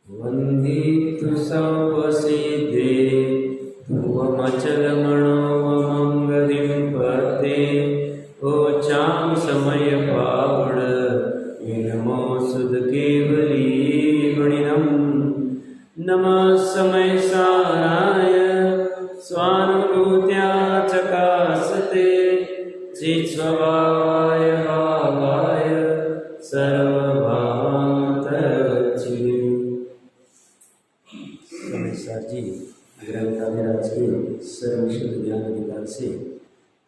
वन्दितु सर्वसिद्धे ध्रुवमचलमणोमङ्गलिं पते ओचां समयपावड विनमो सुध केवली गुणिनम् नमः समय साराय स्वानुभूत्या चकासते चित्स्वभावाय भावाय सर्वभावान्तरचिरे। सर जी ग्रंथाधिराज के सर्वविशुद्ध ज्ञान अधिकार से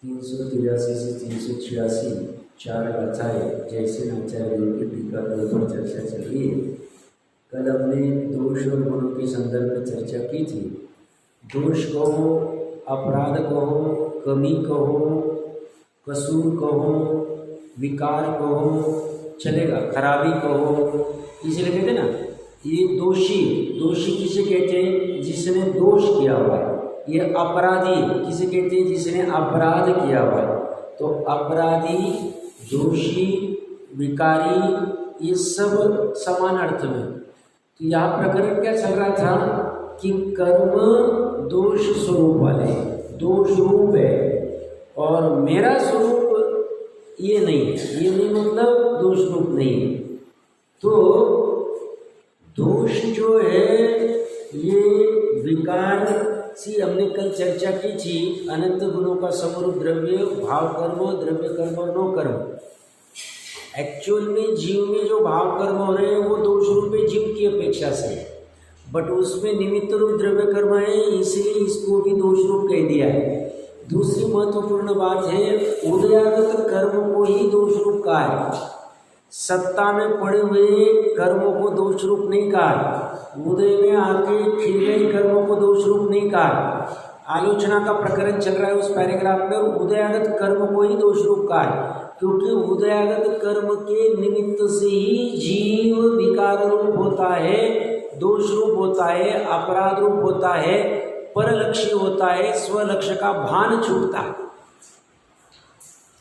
383 से 386 4 गाथाएं जैसे आचार्य की टीका के ऊपर चर्चा चल रही है। कल हमने दोष और गुणों के संदर्भ में चर्चा की थी। दोष कहो, अपराध कहो, कमी कहो, कसूर कहो, विकार कहो, चलेगा, खराबी कहो, इसलिए कहते ना ये दोषी किसे कहते हैं? जिसने दोष किया हुआ है। ये अपराधी किसे कहते हैं? जिसने अपराध किया हुआ है। तो अपराधी, दोषी, विकारी, ये सब समान अर्थ में। तो यहाँ प्रकरण क्या चल रहा था कि कर्म दोष स्वरूप वाले, दोष रूप है और मेरा स्वरूप ये नहीं है। ये नहीं मतलब दोष रूप नहीं है। तो दोष जो है ये विकार सी हमने कल चर्चा की थी। अनंत गुणों का समरूप द्रव्य, भाव कर्म, द्रव्य कर्म और नो कर्म। एक्चुअल में जीव में जो भाव कर्म हो रहे हैं वो दोष रूप है जीव की अपेक्षा से, बट उसमें निमित्त रूप द्रव्य कर्म है, इसलिए इसको भी दोष रूप कह दिया है। दूसरी महत्वपूर्ण बात है उदयागत कर्म को ही दोष रूप कहा है। सत्ता में पड़े हुए कर्मों को दोष रूप नहीं कहा। उदय में आके खिल गए कर्मों को दोष रूप नहीं कहा। आलोचना का प्रकरण चल रहा है उस पैराग्राफ में, उदयागत कर्म को ही दोष रूप कहा है, क्योंकि उदयागत कर्म के निमित्त से ही जीव विकार रूप होता है, दोष रूप होता है, अपराध रूप होता है, परलक्ष्य होता है, स्वलक्ष्य का भान छूटता है।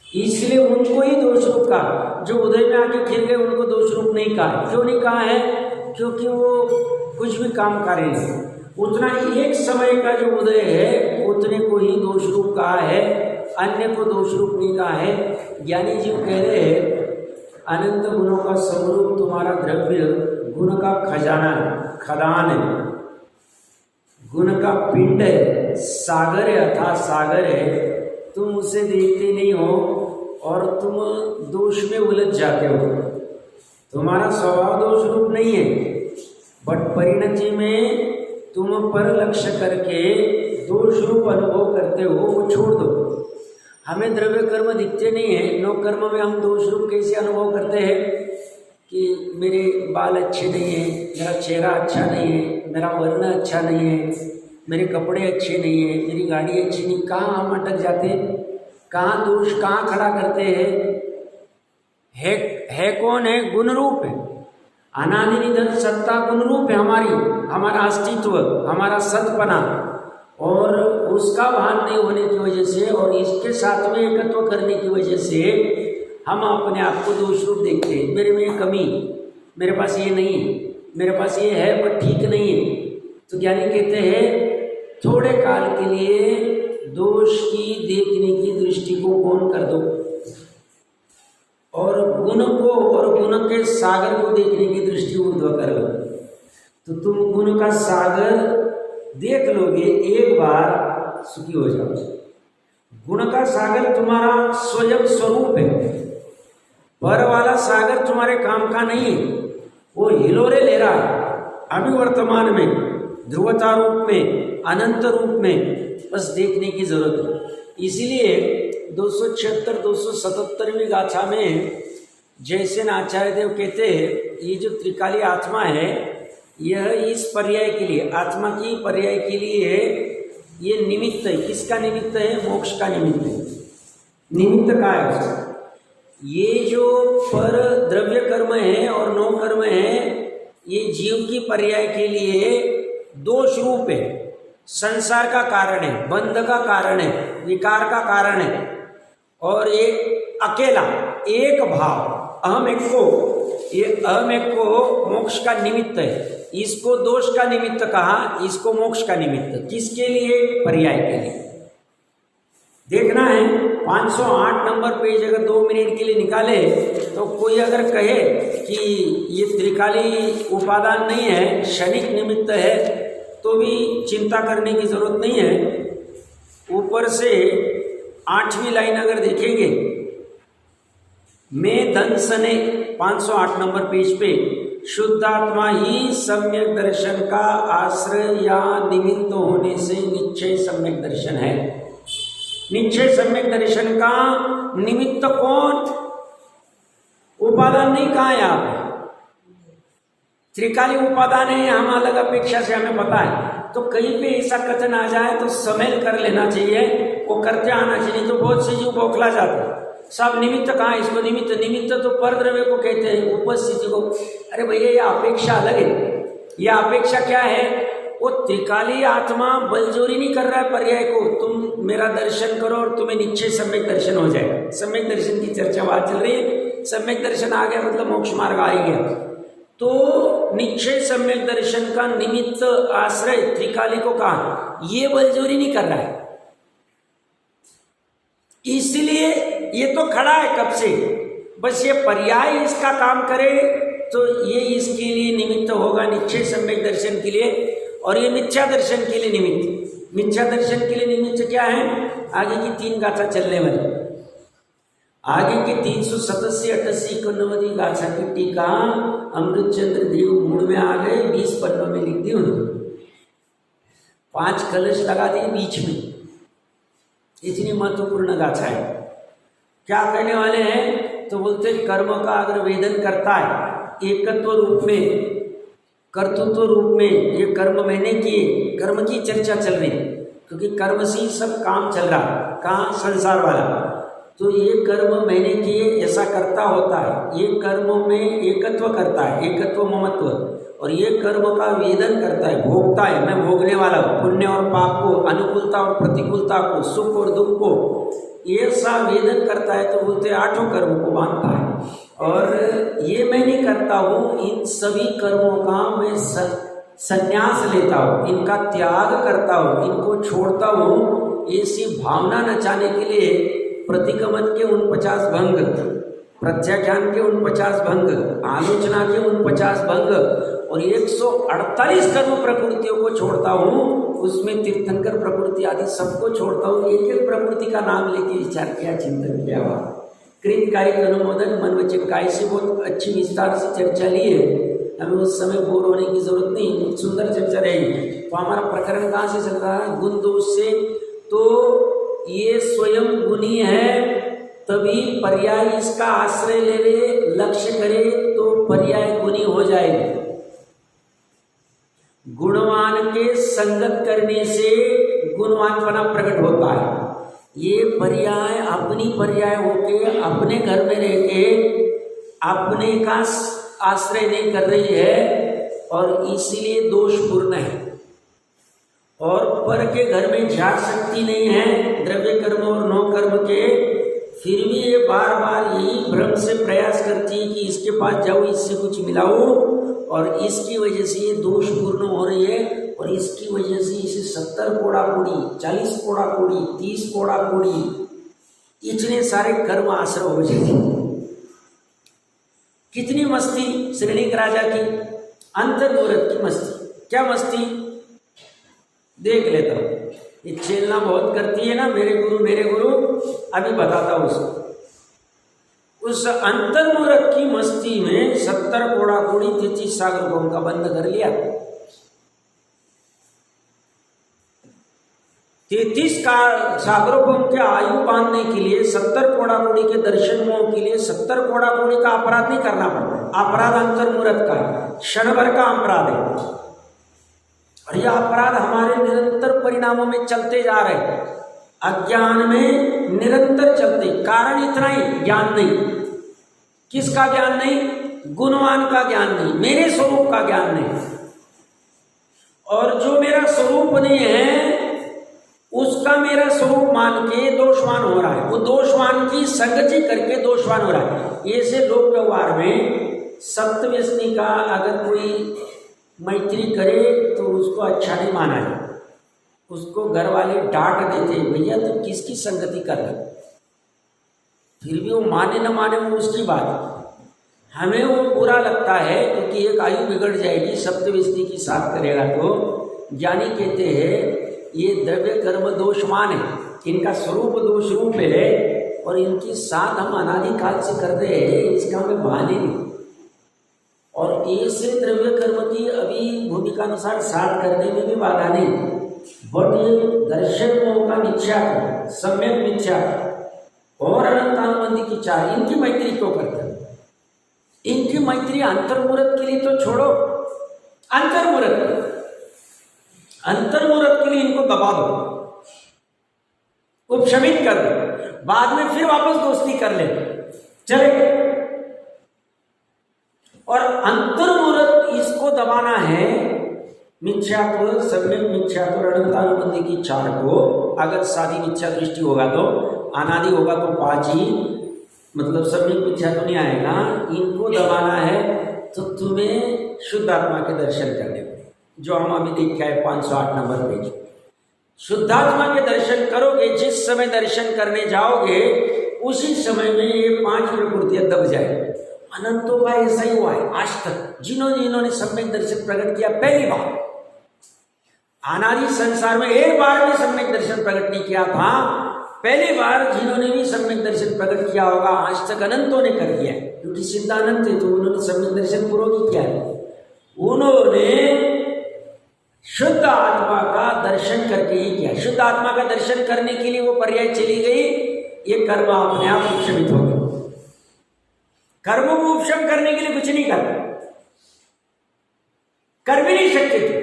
इसलिए उनको ही दोष रूप कहा। जो उदय में आके खिल गए उनको दोष रूप नहीं कहा। क्यों नहीं कहा है? क्योंकि वो कुछ भी काम कर रहे हैं। उतना एक समय का जो उदय है उतने को ही दोष रूप कहा है, अन्य को दोष रूप नहीं कहा है। ज्ञानी जीव कह रहे हैं अनंत गुणों का स्वरूप तुम्हारा द्रव्य गुण का खजाना है, खदान है, गुण का पिंड है, सागर है, अथाह सागर है। तुम उसे देखते नहीं हो और तुम दोष में उलझ जाते हो। तुम्हारा स्वभाव दोष रूप नहीं है, बट परिणति में तुम पर लक्ष्य करके दोष रूप अनुभव करते हो, वो छोड़ दो। हमें द्रव्य कर्म दिखते नहीं है, नो कर्म में हम दोष रूप कैसे अनुभव करते हैं कि मेरे बाल अच्छे नहीं हैं, मेरा चेहरा अच्छा नहीं है, मेरा वर्ण अच्छा नहीं है, मेरे कपड़े अच्छे नहीं है, मेरी गाड़ी अच्छी नहीं। कहाँ हम अटक जाते हैं? कहाँ दोष कहाँ खड़ा करते हैं? है कौन है? गुण रूप है। अनादि निधन सत्ता गुण रूप है हमारा अस्तित्व, हमारा सतपना, और उसका भान नहीं होने की वजह से और इसके साथ में एकत्व करने की वजह से हम अपने आप को दोष रूप देखते हैं। मेरे में कमी, मेरे पास ये नहीं, मेरे पास ये है पर ठीक नहीं है। तो ज्ञानी कहते हैं थोड़े काल के लिए दोष की देखने की दृष्टि को गौण कर दो और गुण को और गुण के सागर को देखने की दृष्टि ऊर्ध्व कर लो, तो तुम गुण का सागर देख लोगे, एक बार सुखी हो जाओगे। गुण का सागर तुम्हारा स्वयं स्वरूप है, पर वाला सागर तुम्हारे काम का नहीं है। वो हिलोरे ले रहा है अभी वर्तमान में, ध्रुवता रूप में, अनंत रूप में, बस देखने की जरूरत है। इसीलिए 276 277वीं गाथा में जैसे आचार्य देव कहते हैं ये जो त्रिकाली आत्मा है यह इस पर्याय के लिए, आत्मा की पर्याय के लिए ये निमित्त है। किसका निमित्त है? मोक्ष का निमित्त है। निमित्त का है ये जो पर द्रव्य कर्म है और नो कर्म है, ये जीव की पर्याय के लिए दोष रूप है, संसार का कारण है, बंध का कारण है, विकार का कारण है। और ये अकेला एक भाव, अहम एक को, ये अहम एक को मोक्ष का निमित्त है, इसको दोष का निमित्त कहा, इसको मोक्ष का निमित्त। किसके लिए? पर्याय के लिए। देखना है 508 नंबर पेज अगर 2 मिनट के लिए निकाले तो कोई अगर कहे कि ये त्रिकाली उपादान नहीं है, क्षणिक निमित्त है, तो भी चिंता करने की जरूरत नहीं है। ऊपर से 8वीं लाइन अगर देखेंगे, मैं धन सने 508 नंबर पेज पे, शुद्धात्मा ही सम्यक दर्शन का आश्रय या निमित्त होने से निश्चय सम्यक दर्शन है। निश्चय सम्यक दर्शन का निमित्त कौन? उपादान नहीं कहा यहाँ पे, त्रिकाली उपादान है, हम अलग अपेक्षा से हमें पता है। तो कहीं पे ऐसा कथन आ जाए तो सम्मेल कर लेना चाहिए, वो करते आना चाहिए। तो बहुत से जीव बौखला जाते हैं, सब निमित्त कहाँ, इसको निमित्त, निमित्त तो परद्रव्य को कहते हैं, उपस्थिति को। अरे भैया ये अपेक्षा अलग है। यह अपेक्षा क्या है? वो त्रिकाली आत्मा बलजोरी नहीं कर रहा है पर्याय को, तुम मेरा दर्शन करो और तुम्हें निश्चय सम्यक दर्शन हो जाएगा। सम्यक दर्शन की चर्चा बात चल रही है, सम्यक दर्शन आ गया मतलब मोक्ष मार्ग आ ही गया। तो निश्चय सम्यक दर्शन का निमित्त आश्रय त्रिकाली को कहा, ये बलजोरी नहीं कर रहा है, इसलिए ये तो खड़ा है कब से, बस ये पर्याय इसका काम करे तो ये इसके लिए निमित्त होगा, निश्चय सम्यक दर्शन के लिए। और ये मिथ्या दर्शन के लिए निमित्त। मिथ्या दर्शन के लिए निमित्त क्या है? आगे की 3 गाथा चलने वाली, आगे की 387, 88, 91 गाथा की टीका अमृतचंद्र देव मूड में आ गए, 20 पन्नों में लिख दी उन्होंने, 5 कलश लगा दिए बीच में। इतनी महत्वपूर्ण गाथा है। क्या कहने वाले हैं? तो बोलते कर्म का अगर वेदन करता है एकत्व रूप में, कर्तृत्व रूप में, ये कर्म मैंने किए, कर्म की चर्चा चल रही, क्योंकि कर्म से ही सब काम चल रहा, कहाँ? संसार वाला। तो ये कर्म मैंने किए ऐसा करता होता है, ये कर्म में एकत्व करता है, एकत्व ममत्व, और ये कर्म का वेदन करता है, भोगता है, मैं भोगने वाला हूँ, पुण्य और पाप को, अनुकूलता और प्रतिकूलता को, सुख और दुख को, ये सा वेदन करता है। तो बोलते 8 कर्म को बांधता है। और ये मैं नहीं करता हूँ, इन सभी कर्मों का मैं संन्यास लेता हूँ, इनका त्याग करता हूँ, इनको छोड़ता हूँ, ऐसी भावना नचाने के लिए प्रतिगमन के 49 भंग, प्रत्याख्यान के 49 भंग, आलोचना के 49 भंग और 148 कर्म प्रकृतियों को छोड़ता हूँ। उसमें तीर्थंकर प्रकृति आदि सबको छोड़ता हूँ। एक एक प्रकृति का नाम लेके विचार किया, चिंतन किया हुआ। कृत कायिक अनुमोदन मन वचन काय से बहुत अच्छी विस्तार से चर्चा ली है, हमें उस समय बोर होने की जरूरत नहीं, सुंदर चर्चा रहेगी। तो हमारा प्रकरण कहाँ से चल रहा है? गुण दोष से। तो ये स्वयं गुणी है, तभी पर्याय इसका आश्रय ले, लक्ष्य करे तो पर्याय गुणी हो जाएगी। गुणवान के संगत करने से गुणवानपना प्रकट होता है। ये पर्याय अपनी पर्याय होके अपने घर में रह के अपने का आश्रय नहीं कर रही है और इसीलिए दोषपूर्ण है। और पर के घर में जा सकती नहीं है द्रव्य कर्म और नौ कर्म के, फिर भी ये बार बार यही भ्रम से प्रयास करती है कि इसके पास जाओ, इससे कुछ मिलाओ, और इसकी वजह से ये दोषपूर्ण हो रही है। और इसकी वजह से इसे 70 कोड़ा कोड़ी, 40 कोड़ा कोड़ी, 30 कोड़ा कोड़ी, इतने सारे कर्म आश्रय हो जाते। कितनी मस्ती श्रेणिक राजा की, अंतर्मुहूर्त की मस्ती। क्या मस्ती? देख लेता हूँ, ये छेलना बहुत करती है ना, मेरे गुरु, अभी बताता हूँ उसको। उस अंतर्मुहूर्त की मस्ती में 70 कोड़ा कोड़ी 33 सागर को उनका बंद कर लिया। 33 का सागरों के आयु बांधने के लिए 70 कोड़ा कोड़ी के दर्शन मोह के लिए 70 कोड़ा कोड़ी का अपराध नहीं करना पड़ता। अपराध अंतर्मुहूर्त का क्षण भर का अपराध है, और यह अपराध हमारे निरंतर परिणामों में चलते जा रहे हैं। अज्ञान में निरंतर चलते, कारण इतना ही, ज्ञान नहीं। किसका ज्ञान नहीं? गुणवान का ज्ञान नहीं, मेरे स्वरूप का ज्ञान नहीं। और जो मेरा स्वरूप नहीं है उसका मेरा स्वरूप मान के दोषवान हो रहा है, वो दोषवान की संगति करके दोषवान हो रहा है। ऐसे लोक व्यवहार में सप्तव्यसनी का अगर कोई मैत्री करे तो उसको अच्छा नहीं माना है। उसको घर वाले डांट देते, भैया तो किसकी संगति कर रहे, फिर भी वो माने न माने वो उसकी बात, हमें वो बुरा लगता है क्योंकि एक आयु बिगड़ जाएगी। सप्तव्यसनी की साथ करेगा तो ज्ञानी कहते हैं ये द्रव्य कर्म दोषमान है, इनका स्वरूप दोष रूप है और इनकी साथ हम अनादिकाल से करते हैं, इसका हमें बहाने नहीं। और ऐसे द्रव्य कर्म की अभी भूमिका अनुसार साथ करने में भी बाधा नहीं, बट ये दर्शन मोह का मिथ्या सम्यक मिथ्या और अनंतानुबंधी की चाह, इनकी मैत्री क्यों करते हैं? इनकी मैत्री अंतर्मुहूर्त के लिए तो छोड़ो, अंतर्मुहूर्त के लिए इनको दबा दो, उपशमित कर दो, बाद में फिर वापस दोस्ती कर ले चले। और अंतर्मुहूर्त इसको दबाना है, मिथ्यात्व सम्यक मिथ्यात्व और अनंतानुबंधी की चार को। अगर सादी मिथ्या दृष्टि होगा तो अनादि होगा तो पांच ही, मतलब सम्यक मिथ्या तो नहीं आएगा। इनको दबाना है तो तुम्हें शुद्ध आत्मा के दर्शन करने पड़े, जो हम अभी देख के आए 508 नंबर पेज। शुद्धात्मा के दर्शन करोगे, जिस समय दर्शन करने जाओगे उसी समय में ये 5 प्रकृतियां दब जाए। अनंतों का ऐसा ही हुआ है आज तक, जिन्होंने सम्यक दर्शन प्रकट किया पहली बार, अनादि संसार में एक बार भी सम्यक दर्शन प्रकट नहीं किया था, पहली बार जिन्होंने भी सम्यक दर्शन प्रकट किया होगा आज तक अनंतों ने कर दिया है, क्योंकि सिद्धानंद थे तो उन्होंने सम्यक दर्शन पूर्व नहीं किया है। उन्होंने शुद्ध आत्मा का दर्शन करके ही किया। शुद्ध आत्मा का दर्शन करने के लिए वो पर्याय चली गई, ये कर्म अपने आप उपशमित हो गए। कर्मों को उपशम करने के लिए कुछ नहीं कर भी नहीं सकते थे।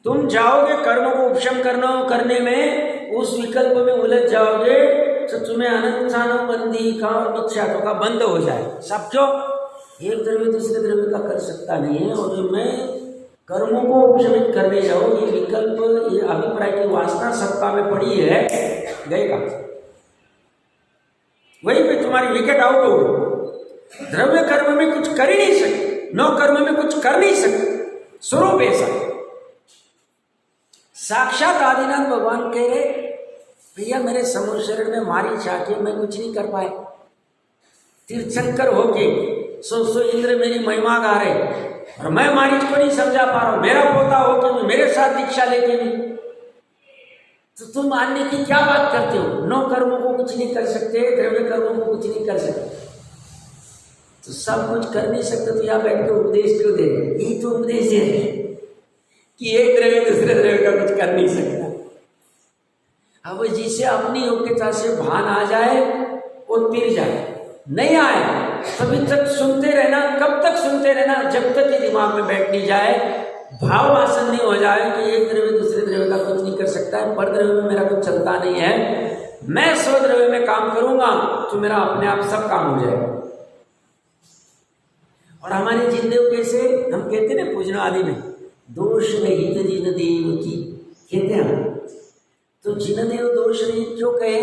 तुम जाओगे कर्मों को उपशम करने में, उस विकल्प में उलझ जाओगे तो तुम्हें अनंतानुबंधी का और मिथ्यात्व का बंद हो जाए। सब क्यों? एक द्रव्य दूसरे द्रव्य का कर सकता नहीं है, और मैं कर्मों को उपशमित करने जाओ, ये विकल्प, ये अभिप्राय की वासना सत्ता में पड़ी है, गए का वहीं पे तुम्हारी विकेट आउट हो गई। द्रव्य कर्म में कुछ कर ही नहीं सकते, नौ कर्म में कुछ कर नहीं सकते, स्वरूप ऐसा। साक्षात आदिनाथ भगवान कह रहे, भैया मेरे समूह शरीर में मारी चाके मैं कुछ नहीं कर पाए, तीर्थंकर होके सो इंद्र मेरी महिमा गा रहे और मैं मारीच को नहीं समझा पा रहा हूं, मेरा पोता होके भी मेरे साथ दीक्षा लेके भी, तो तुम मानने की क्या बात करते हो? नौ कर्मों को कुछ नहीं कर सकते, द्रव्य कर्मों को कुछ नहीं कर सकते, तो सब कुछ कर नहीं सकते तो यहाँ बैठ के उपदेश क्यों दे रहे? यही तो उपदेश दे रहे कि एक द्रव्य दूसरे द्रव्य का कुछ कर नहीं सकता। अब जिसे अपनी योग्यता से भान आ जाए वो तिर जाए, नहीं आए तभी तक सुनते रहना। कब तक सुनते रहना? जब तक ये दिमाग में बैठ नहीं जाए, भाव वासन नहीं हो जाए कि एक द्रव्य दूसरे द्रव्य का कुछ नहीं कर सकता है, पर द्रव्य में मेरा कुछ चलता नहीं है, मैं स्वद्रव्य में काम करूंगा तो मेरा अपने आप सब काम हो जाएगा। और हमारे जिनदेव कैसे, हम कहते ना पूजना आदि में, दोष रहित जिनदेव की कहते हैं। तो जिनदेव दोष रहित क्यों कहे?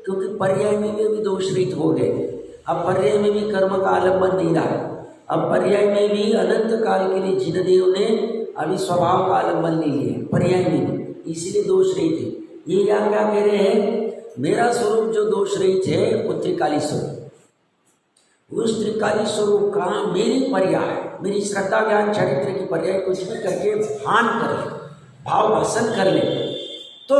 क्योंकि पर्याय में भी अभी दोष रहित हो गए। अब पर्याय में भी कर्म का आलम्बन नहीं रहा, अब पर्याय में भी अनंत काल के लिए जिनदेव ने अभी स्वभाव का आलम्बन नहीं लिया, पर्याय में भी, इसीलिए दोष रहित है। ये यहाँ क्या कह रहे हैं? मेरा स्वरूप जो दोष रहित है वो त्रिकाली स्वरूप, उस त्रिकाली स्वरूप का मेरी पर्याय, मेरी श्रद्धा ज्ञान चरित्र की पर्याय कुछ भी करके भान कर ले, भाव भाषण कर ले, तो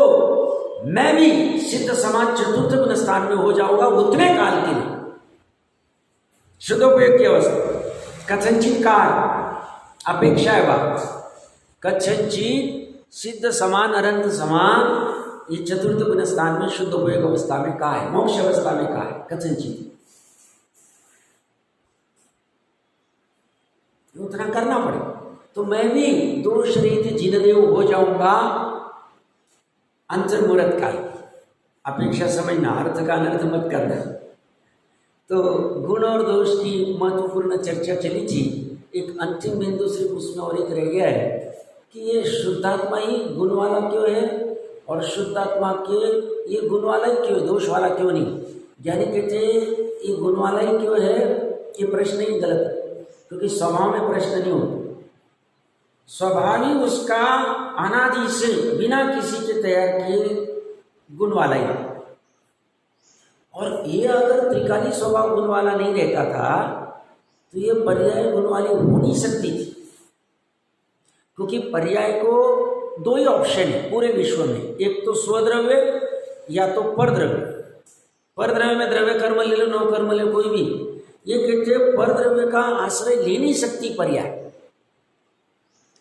मैं भी सिद्ध समाज चतुर्थ गुण स्थान में हो जाऊंगा उतने काल के लिए। शुद्धोपयोग की अवस्था कथनचित काल अपेक्षा है बात, कथनचित सिद्ध समान अनंत समान, ये चतुर्थ गुण स्थान में शुद्धोपयोग अवस्था में कहा है, मोक्ष अवस्था में कहा है कथनचित, उतना करना पड़े। तो मैं भी दोष रहित जिनदेव हो जाऊंगा अंतर्मुहूर्त काल। अपेक्षा समझना, अर्थ का अनर्थ मत करना। तो गुण और दोष की महत्वपूर्ण चर्चा चली थी। एक अंतिम बिंदु सिर्फ उसमें और एक रह गया है कि ये शुद्धात्मा ही गुण वाला क्यों है और शुद्ध आत्मा के ये गुण वाला ही क्यों, दोष वाला क्यों नहीं? ज्ञानी कहते ये गुण वाला ही क्यों है, ये प्रश्न ही गलत है, क्योंकि स्वभाव में प्रश्न नहीं होता। स्वभाव ही उसका अनादि से बिना किसी के तैयार किए गुण वाला ही। और ये अगर त्रिकाली स्वभाव गुण वाला नहीं रहता था तो ये पर्याय गुण वाली हो नहीं सकती थी, क्योंकि पर्याय को दो ही ऑप्शन है पूरे विश्व में, एक तो स्वद्रव्य या तो परद्रव्य। परद्रव्य में द्रव्य कर्म ले लो, नौ कर्म ले, कोई भी। ये कहते परद्रव्य का आश्रय ले नहीं सकती पर्याय।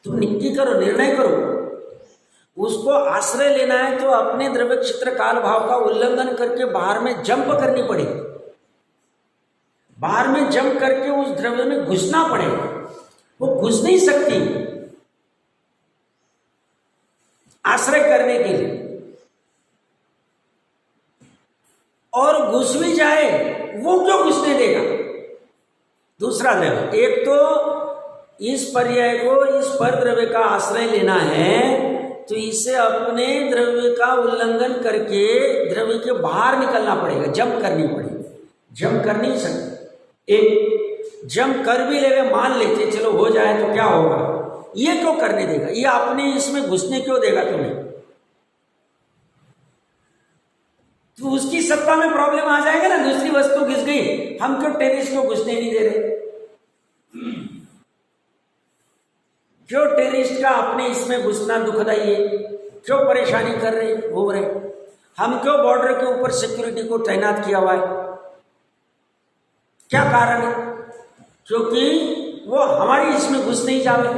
तुम निश्चय करो, निर्णय करो, उसको आश्रय लेना है तो अपने द्रव्य क्षेत्र काल भाव का उल्लंघन करके बाहर में जंप करनी पड़ेगी, बाहर में जंप करके उस द्रव्य में घुसना पड़ेगा। वो घुस नहीं सकती आश्रय करने के लिए, और घुस भी जाए वो क्यों घुसने देगा दूसरा द्रव्य? एक तो इस पर्याय को, इस पर द्रव्य का आश्रय लेना है तो इसे अपने द्रव्य का उल्लंघन करके द्रव्य के बाहर निकलना पड़ेगा, जंप करनी पड़ेगी। जंप कर नहीं सकते। एक जंप कर भी ले, मान लेते चलो हो जाए तो क्या होगा, ये क्यों करने देगा? ये अपने इसमें घुसने क्यों देगा तुम्हें? तो उसकी सत्ता में प्रॉब्लम आ जाएगा ना, दूसरी वस्तु घुस गई, हम क्यों टेरिस को घुसने नहीं दे रहे? क्यों टेरिस्ट का अपने इसमें घुसना दुखदाई है? क्यों परेशानी कर रहे हो रहे? हम क्यों बॉर्डर के ऊपर सिक्योरिटी को तैनात किया हुआ है? क्या कारण है? क्योंकि वो हमारी इसमें घुस नहीं जावे।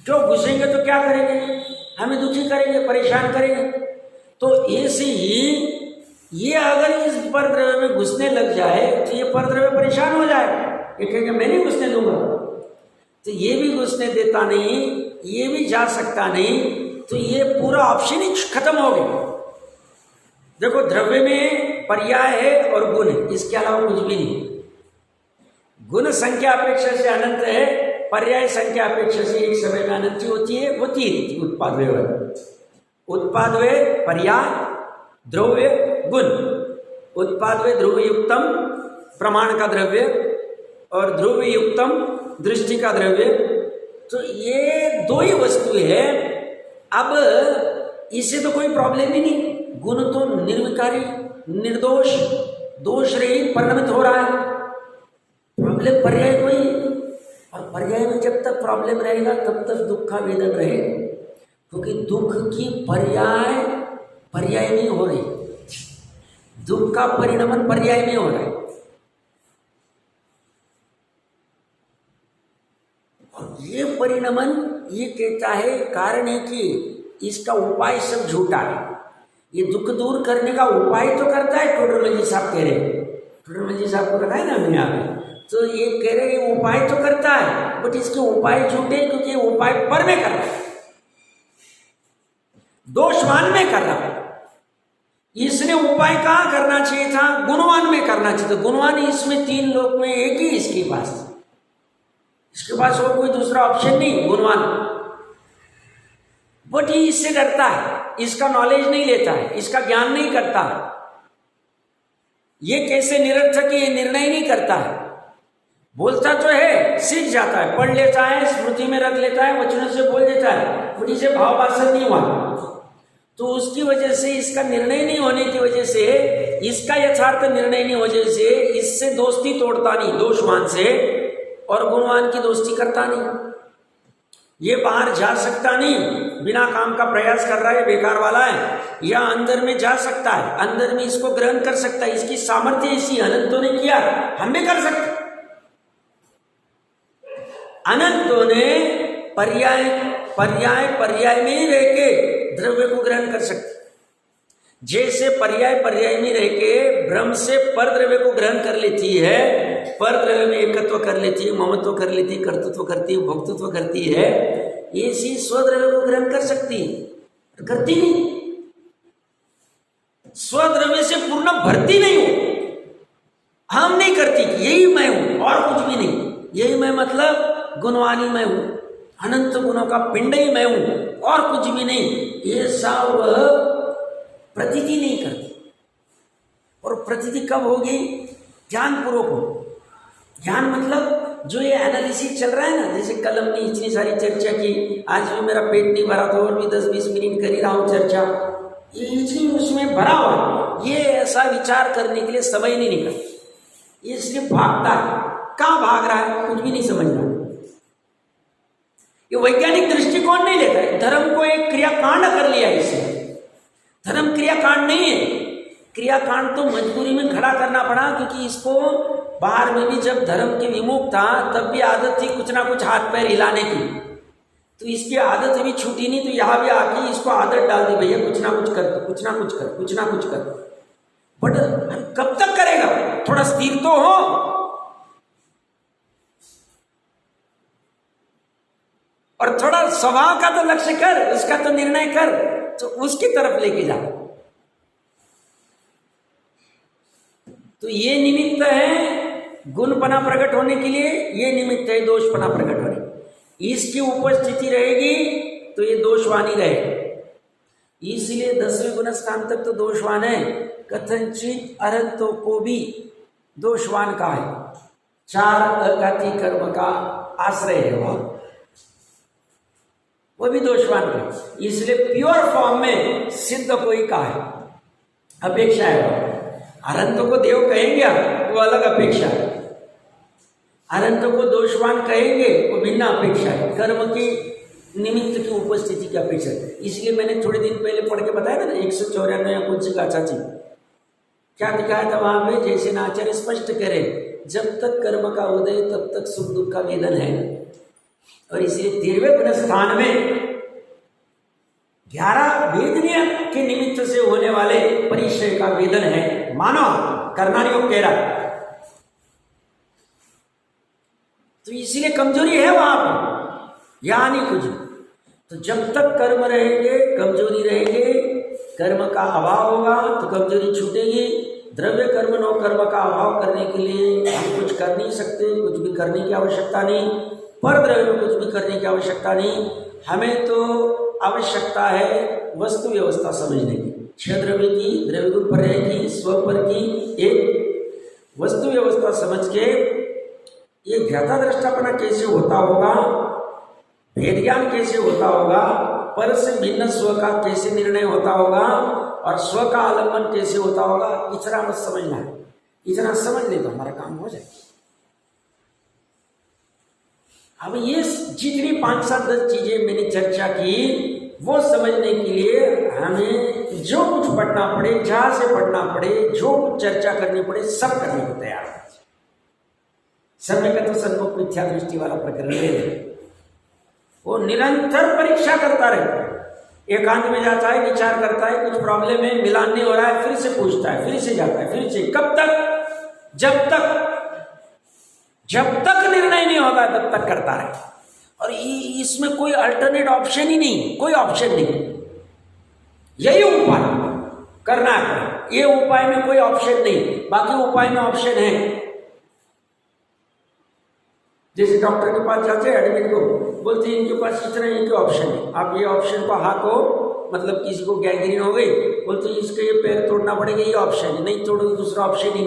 क्यों घुसेंगे तो क्या करेंगे? हमें दुखी करेंगे, परेशान करेंगे। तो ऐसे ही ये अगर इस परद्रव्य में घुसने लग जाए तो ये परद्रव्य परेशान हो जाए, ये कहेंगे मैं नहीं घुसने दूंगा। तो ये भी घुसने देता नहीं, ये भी जा सकता नहीं, तो ये पूरा ऑप्शन ही खत्म हो गया। देखो द्रव्य में पर्याय है और गुण है, इसके अलावा कुछ भी नहीं। गुण संख्या अपेक्षा से अनंत है, पर्याय संख्या अपेक्षा से एक समय में अनंत होती है, होती है उत्पाद व्यवहार। उत्पाद वे पर्याय, द्रव्य, गुण। उत्पाद वे ध्रुव युक्तम प्रमाण का द्रव्य और ध्रुव युक्तम दृष्टि का द्रव्य। तो ये दो ही वस्तु है। अब इससे तो कोई प्रॉब्लम ही नहीं। गुण तो निर्विकारी, निर्दोष, दोष रहित परिणमित हो रहा है। प्रॉब्लम पर्याय को ही, और पर्याय में जब तक प्रॉब्लम रहेगा तब तक दुख का वेदन रहेगा, क्योंकि दुख की पर्याय नहीं हो रही, दुख का परिणमन पर्याय में हो रहा है। और ये परिणमन ये कहता है कारण है कि इसका उपाय सब झूठा है। ये दुख दूर करने का उपाय तो करता है, टोडरमल जी साहब कह रहे हैं, टोडरमल जी साहब को पता है ना हमने यहाँ पे, तो ये कह रहे हैं उपाय तो करता है, बट इसके उपाय झूठे, क्योंकि उपाय पर में कर रहा है, दोषवान में कर रहा है। इसने उपाय कहाँ करना चाहिए था? गुणवान में करना चाहिए था। गुणवान इसमें तीन लोक में एक ही इसके पास और कोई दूसरा ऑप्शन नहीं, गुणवान। बट ये इससे डरता है, इसका नॉलेज नहीं लेता है, इसका ज्ञान नहीं करता है। ये कैसे निरर्थक है, ये निर्णय नहीं करता है। बोलता तो है, सीख जाता है, पढ़ लेता है, स्मृति में रख लेता है, वचनों से बोल देता है, बट इसे भाव वासना नहीं हुआ, तो उसकी वजह से, इसका निर्णय नहीं होने की वजह से, इसका यथार्थ निर्णय नहीं होने से इससे दोस्ती तोड़ता नहीं, दोषवान से, और गुणवान की दोस्ती करता नहीं। ये बाहर जा सकता नहीं, बिना काम का प्रयास कर रहा है, बेकार वाला है, या अंदर में जा सकता है, अंदर में इसको ग्रहण कर सकता है, इसकी सामर्थ्य ऐसी, अनंतों ने किया, हम भी कर सकते। अनंतों ने पर्याय में ही रह के द्रव्य को ग्रहण कर सकते। जैसे पर्याय में रह के ब्रह्म से पर द्रव्य को ग्रहण कर लेती है, पर द्रव्य में एकत्व कर लेती है, ममत्व कर लेती है, कर्तृत्व करती है, भोक्तृत्व करती है, ऐसी स्वद्रव्य को ग्रहण कर सकती है, करती नहीं। स्वद्रव्य से पूर्ण भरती नहीं हो, हम नहीं करती, यही मैं हूं और कुछ भी नहीं। यही मैं मतलब गुणवानी मैं हूं, अनंत गुणों का पिंड ही मैं हूं और कुछ भी नहीं, ये सब प्रतीति नहीं करती। और प्रतीति कब होगी? ध्यानपूर्वक हो। ध्यान मतलब जो ये एनालिसिस चल रहा है ना, जैसे कल हमने इतनी सारी चर्चा की, आज भी मेरा पेट नहीं भरा था और भी 10-20 मिनट कर ही रहा हूँ चर्चा, ये इतनी उसमें भरा हुआ, ये ऐसा विचार करने के लिए समय नहीं निकल, ये इसलिए भागता है। कहाँ भाग रहा है? कुछ भी नहीं समझ रहा। ये वैज्ञानिक दृष्टिकोण नहीं लेता है। धर्म को एक क्रियाकांड कर लिया इसे। धर्म क्रियाकांड नहीं है। क्रियाकांड तो मजबूरी में खड़ा करना पड़ा, क्योंकि इसको बाहर में भी जब धर्म के विमुख था तब भी आदत थी कुछ ना कुछ हाथ पैर हिलाने की, तो इसकी आदत अभी छूटी नहीं, तो यहाँ भी आके इसको आदत डाल दी, भैया कुछ ना कुछ कर, कुछ ना कुछ कर, कुछ ना कुछ कर। बट कब तक करेगा? थोड़ा स्थिर तो हो। और थोड़ा स्वभाव का तो लक्ष्य कर, उसका तो निर्णय कर, तो उसकी तरफ लेके जा। तो ये निमित्त है गुणपना प्रकट होने के लिए, ये निमित्त है दोषपना प्रकट होने। इसकी उपस्थिति रहेगी तो ये दोषवानी रहेगी। इसलिए 10वें गुण स्थान तक तो दोषवान है। कथनचित अरहतों को भी दोषवान का है। 4 अघाती कर्म का आश्रय है वो भी दोषवान का। इसलिए प्योर फॉर्म में सिद्ध कोई का है, अपेक्षा है। अरहतों को देव कहेंगे वो अलग अपेक्षा है, अनंत को दोषवान कहेंगे वो भिन्न अपेक्षा है, कर्म की निमित्त की उपस्थिति की अपेक्षा है। इसलिए मैंने थोड़े दिन पहले पढ़ के बताया ना 194 या कुछ का चाची क्या दिखाया था वहां पे, जैसे आचार्य स्पष्ट करे, जब तक कर्म का उदय तब तक सुख दुख का वेदन है। और इसलिए 13वें गुण स्थान में 11 वेदनीय के निमित्त से होने वाले परिचय का वेदन है। मानो करना नहीं, वो कह रहा, तो इसीलिए कमजोरी है वहां पर, या नहीं कुछ। तो जब तक कर्म रहेंगे कमजोरी रहेंगे, कर्म का अभाव होगा तो कमजोरी छूटेगी। द्रव्य कर्म नो कर्म का अभाव करने के लिए हम कुछ कर नहीं सकते, कुछ भी करने की आवश्यकता नहीं। पर द्रव्य में कुछ भी करने की आवश्यकता नहीं। हमें तो आवश्यकता है वस्तु व्यवस्था समझने की, द्रव्य की, द्रव्य पर की, स्व पर की एक वस्तु व्यवस्था समझ के ये ज्ञाता दृष्टापना कैसे होता होगा, भेद ज्ञान कैसे होता होगा, पर से भिन्न स्व का कैसे निर्णय होता होगा और स्व का आलम्बन कैसे होता होगा, इतना मत समझना है। इतना समझ ले तो हमारा काम हो जाए। अब ये जितनी 5-7-10 चीजें मैंने चर्चा की वो समझने के लिए हमें जो कुछ पढ़ना पड़े, जहां से पढ़ना पड़े, जो कुछ चर्चा करनी पड़े, सब करने को तैयार है। समय का तो सन्मुख मिथ्या दृष्टि वाला प्रकरण ले ले, वो निरंतर परीक्षा करता रहता है। एकांत में जाता है, विचार करता है, कुछ प्रॉब्लम है, मिलान नहीं हो रहा है, फिर से पूछता है, फिर से जाता है, फिर से। कब तक? जब तक निर्णय नहीं होता तब तक करता रहे। और इसमें कोई अल्टरनेट ऑप्शन ही नहीं, कोई ऑप्शन नहीं, यही उपाय करना है। ये उपाय में कोई ऑप्शन नहीं, बाकी उपाय में ऑप्शन है। जैसे डॉक्टर के पास जाते हैं एडमिट को, बोलते हैं इनके पास इतना ही ऑप्शन है, आप ये ऑप्शन को हाको, मतलब किसी को गैंग्रीन हो गई, बोलते हैं इसका ये पैर तोड़ना पड़ेगा, ये ऑप्शन है, नहीं तोड़ोगे दूसरा ऑप्शन ही